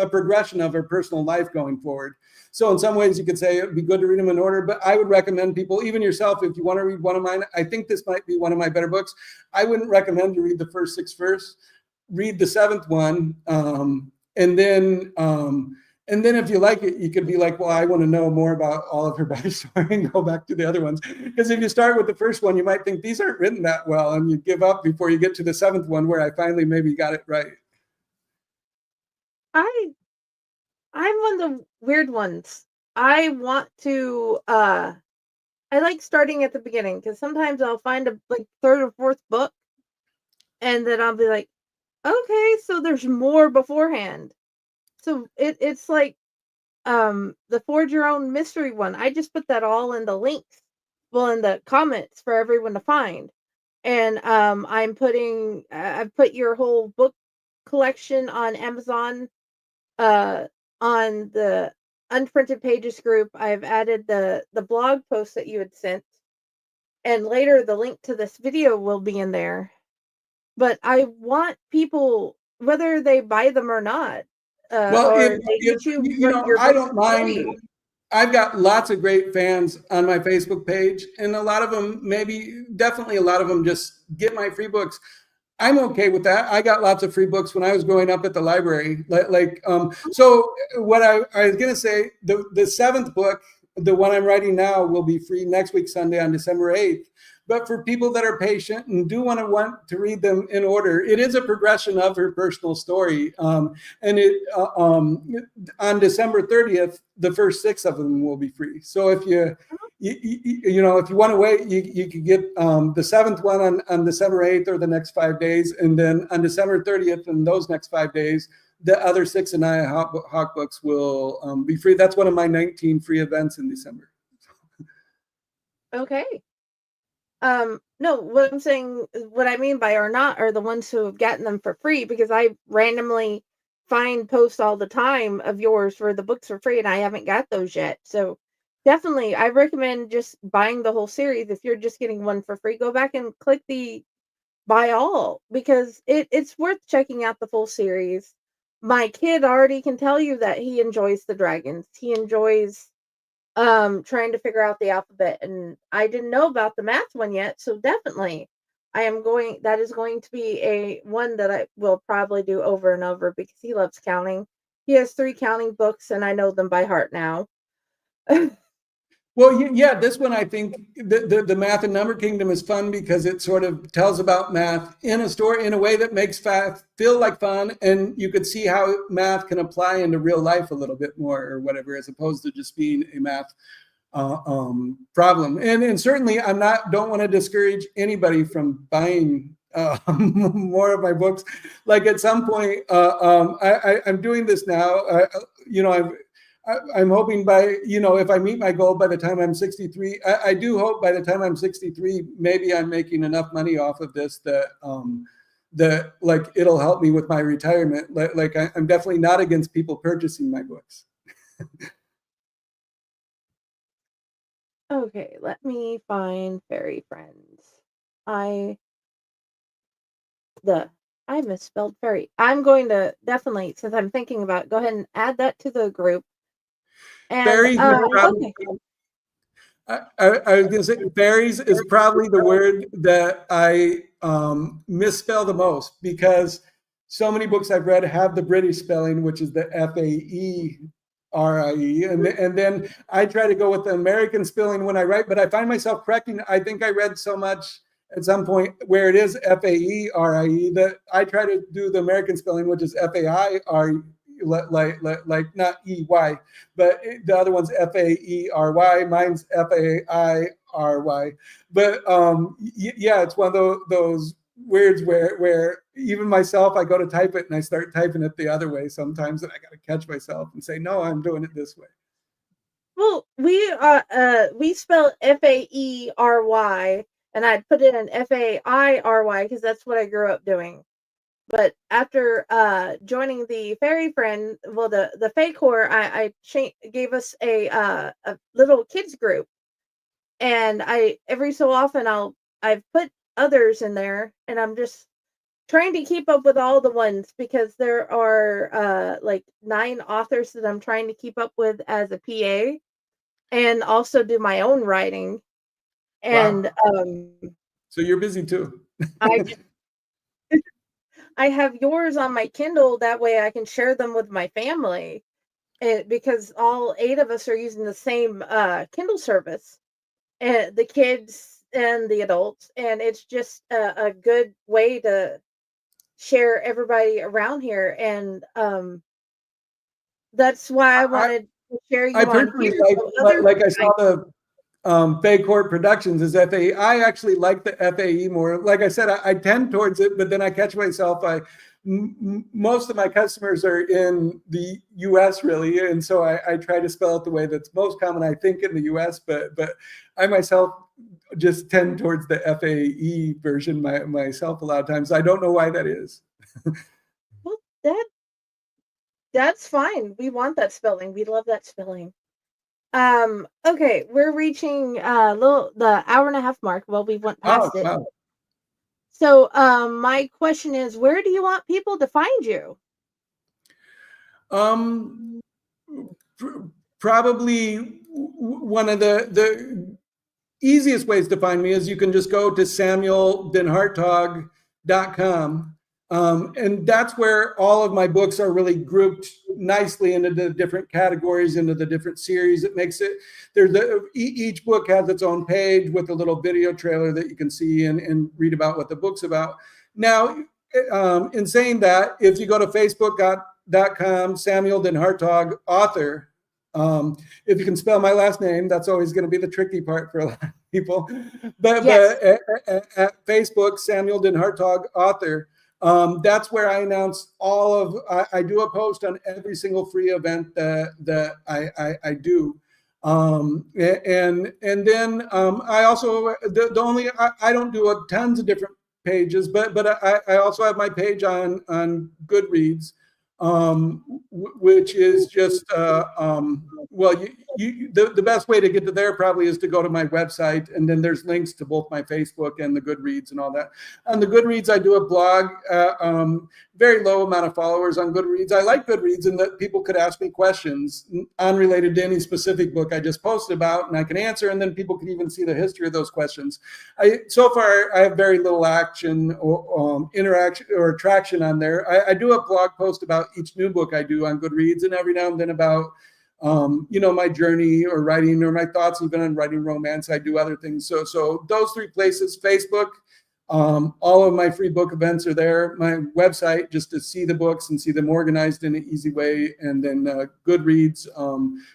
progression of her personal life going forward. So in some ways you could say it'd be good to read them in order, but I would recommend people, even yourself, if you want to read one of mine, I think this might be one of my better books. I wouldn't recommend to read the first 6 first, read the 7th one. And then if you like it, you could be like, well, I want to know more about all of her backstory and go back to the other ones. Because if you start with the first one, you might think these aren't written that well, and you give up before you get to the 7th one where I finally maybe got it right. I'm one of the weird ones. I want to I like starting at the beginning, because sometimes I'll find a like 3rd or 4th book and then I'll be like, okay, so there's more beforehand. So it's like the Forge Your Own Mystery one. I just put that all in the links, well, in the comments for everyone to find. And I've put your whole book collection on Amazon, on the Unprinted Pages group. I've added the blog post that you had sent, and later the link to this video will be in there. But I want people, whether they buy them or not, Well, or they YouTube your I books don't mind. free. I've got lots of great fans on my Facebook page, and a lot of them, definitely a lot of them just get my free books. I'm okay with that. I got lots of free books when I was growing up at the library. So what I was going to say, the 7th book, the one I'm writing now, will be free next week, Sunday, on December 8th. But for people that are patient and do want to read them in order, it is a progression of her personal story. On December 30th, the first 6 of them will be free. So if if you want to wait, you could get the 7th one on December 8th or the next 5 days, and then on December 30th and those next 5 days, the other 6 Nighthawk books will be free. That's one of my 19 free events in December. Okay. No, what I'm saying, what I mean by are not are the ones who have gotten them for free, because I randomly find posts all the time of yours where the books are free and I haven't got those yet. So definitely I recommend just buying the whole series. If you're just getting one for free, go back and click the buy all, because it's worth checking out the full series. My kid already can tell you that he enjoys the dragons. He enjoys trying to figure out the alphabet, and I didn't know about the math one yet, so definitely that is going to be a one that I will probably do over and over, because he loves counting. He has 3 counting books and I know them by heart now. Well, yeah, this one, I think the Math and Number Kingdom is fun because it sort of tells about math in a story in a way that makes math feel like fun, and you could see how math can apply into real life a little bit more or whatever, as opposed to just being a math problem. And certainly don't want to discourage anybody from buying more of my books. Like at some point, I'm doing this now. I'm hoping by, if I meet my goal by the time I'm 63, I do hope by the time I'm 63, maybe I'm making enough money off of this that like it'll help me with my retirement. Like I'm definitely not against people purchasing my books. Okay, let me find Fairy Friends. I misspelled fairy. I'm going to definitely, since I'm thinking about it, go ahead and add that to the group. And Fairies okay. I was going to say fairies is probably the word that I misspell the most, because so many books I've read have the British spelling, which is the FAE RIE, and then I try to go with the American spelling when I write, but I find myself correcting. I think I read so much at some point where it is FAERIE that I try to do the American spelling, which is FAIRE, like not EY, but the other one's FAERY. Mine's FAIRY. But yeah, it's one of those weirds where even myself, I go to type it and I start typing it the other way sometimes, and I got to catch myself and say, no, I'm doing it this way. Well, we spell FAERY, and I'd put it in FAIRY because that's what I grew up doing. But after joining the Fairy Friend, well, the Fae Corps, I gave us a little kids group, and I every so often I've put others in there, and I'm just trying to keep up with all the ones because there are like 9 authors that I'm trying to keep up with as a PA, and also do my own writing. And so you're busy too. I I have yours on my Kindle, that way I can share them with my family. Because all 8 of us are using the same Kindle service, and the kids and the adults, and it's just a good way to share everybody around here. And that's why I wanted to share you I on personally here. like I saw the Fae Court Productions is FAE. I actually like the FAE more. Like I said, I tend towards it, but then I catch myself. Most of my customers are in the U.S. really, and so I try to spell it the way that's most common, I think, in the U.S. But I myself just tend towards the FAE version myself a lot of times. I don't know why that is. Well, that's fine. We want that spelling. We love that spelling. Okay, we're reaching the hour and a half mark. Well, we went past it. Wow. So, my question is, where do you want people to find you? Probably one of the easiest ways to find me is you can just go to samueldenhartog.com. And that's where all of my books are really grouped nicely into the different categories, into the different series. It makes it, each book has its own page with a little video trailer that you can see and read about what the book's about. Now, in saying that, if you go to facebook.com, Samuel Denhartog, author, if you can spell my last name, that's always going to be the tricky part for a lot of people. But at Facebook, Samuel Denhartog, author, that's where I announce all of. I do a post on every single free event that I do, and then I also the only I don't do tons of different pages, but I also have my page on Goodreads, which is just well, the best way to get to there probably is to go to my website, and then there's links to both my Facebook and the Goodreads and all that. On the Goodreads, I do a blog, very low amount of followers on Goodreads. I like Goodreads in that people could ask me questions unrelated to any specific book I just posted about, and I can answer, and then people can even see the history of those questions. So far, I have very little action or interaction or traction on there. I do a blog post about each new book I do on Goodreads, and every now and then about my journey or writing or my thoughts even on writing romance. I do other things. So those 3 places: Facebook, all of my free book events are there. My website, just to see the books and see them organized in an easy way, and then Goodreads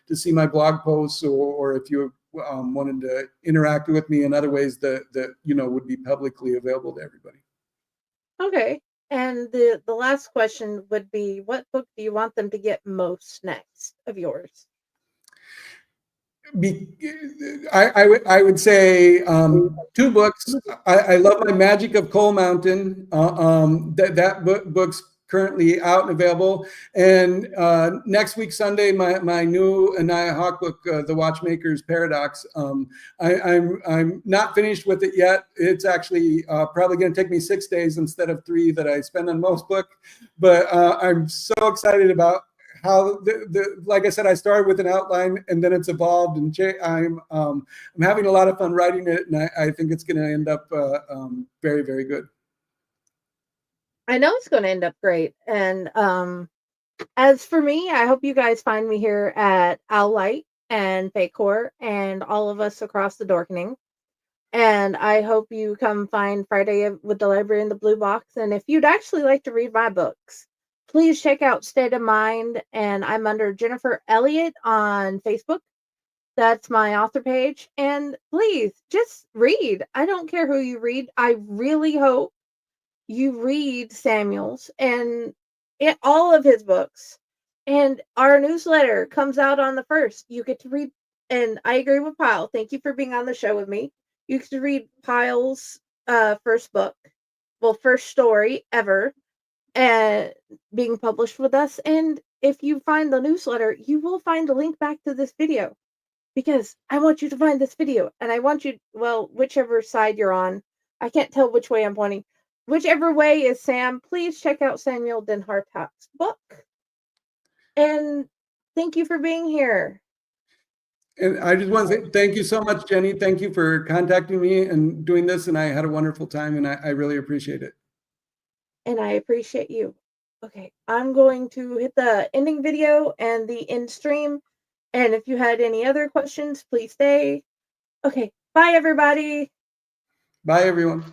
to see my blog posts, or if you wanted to interact with me in other ways that would be publicly available to everybody. Okay. And the last question would be, what book do you want them to get most next of yours? I would say 2 books. I love My Magic of Coal Mountain. That book's currently out and available. And next week, Sunday, my new Anaya Hawk book, The Watchmaker's Paradox. I'm not finished with it yet. It's actually probably going to take me 6 days instead of 3 that I spend on most book. But I'm so excited about how like I said, I started with an outline and then it's evolved, and I'm having a lot of fun writing it, and I think it's going to end up very, very good. I know it's going to end up great. And As for me, I hope you guys find me here at Owlite and Faycor and all of us across the Dorkening. And I hope you come find Friday with the Library in the Blue Box. And if you'd actually like to read my books, please check out State of Mind. And I'm under Jennifer Elliott on Facebook. That's my author page. And please just read. I don't care who you read. I really hope you read Samuel's and all of his books. And our newsletter comes out on the 1st. You get to read, and I agree with Pyle. Thank you for being on the show with me. You get to read Pyle's first book, first story ever, and being published with us. And if you find the newsletter, you will find a link back to this video, because I want you to find this video, and I want you, whichever side you're on. I can't tell which way I'm pointing. Whichever way is Sam, please check out Samuel Denhartog's book. And thank you for being here. And I just want to say thank you so much, Jenny. Thank you for contacting me and doing this. And I had a wonderful time, and I really appreciate it. And I appreciate you. Okay, I'm going to hit the ending video and the end stream. And if you had any other questions, please stay. Okay, bye, everybody. Bye, everyone.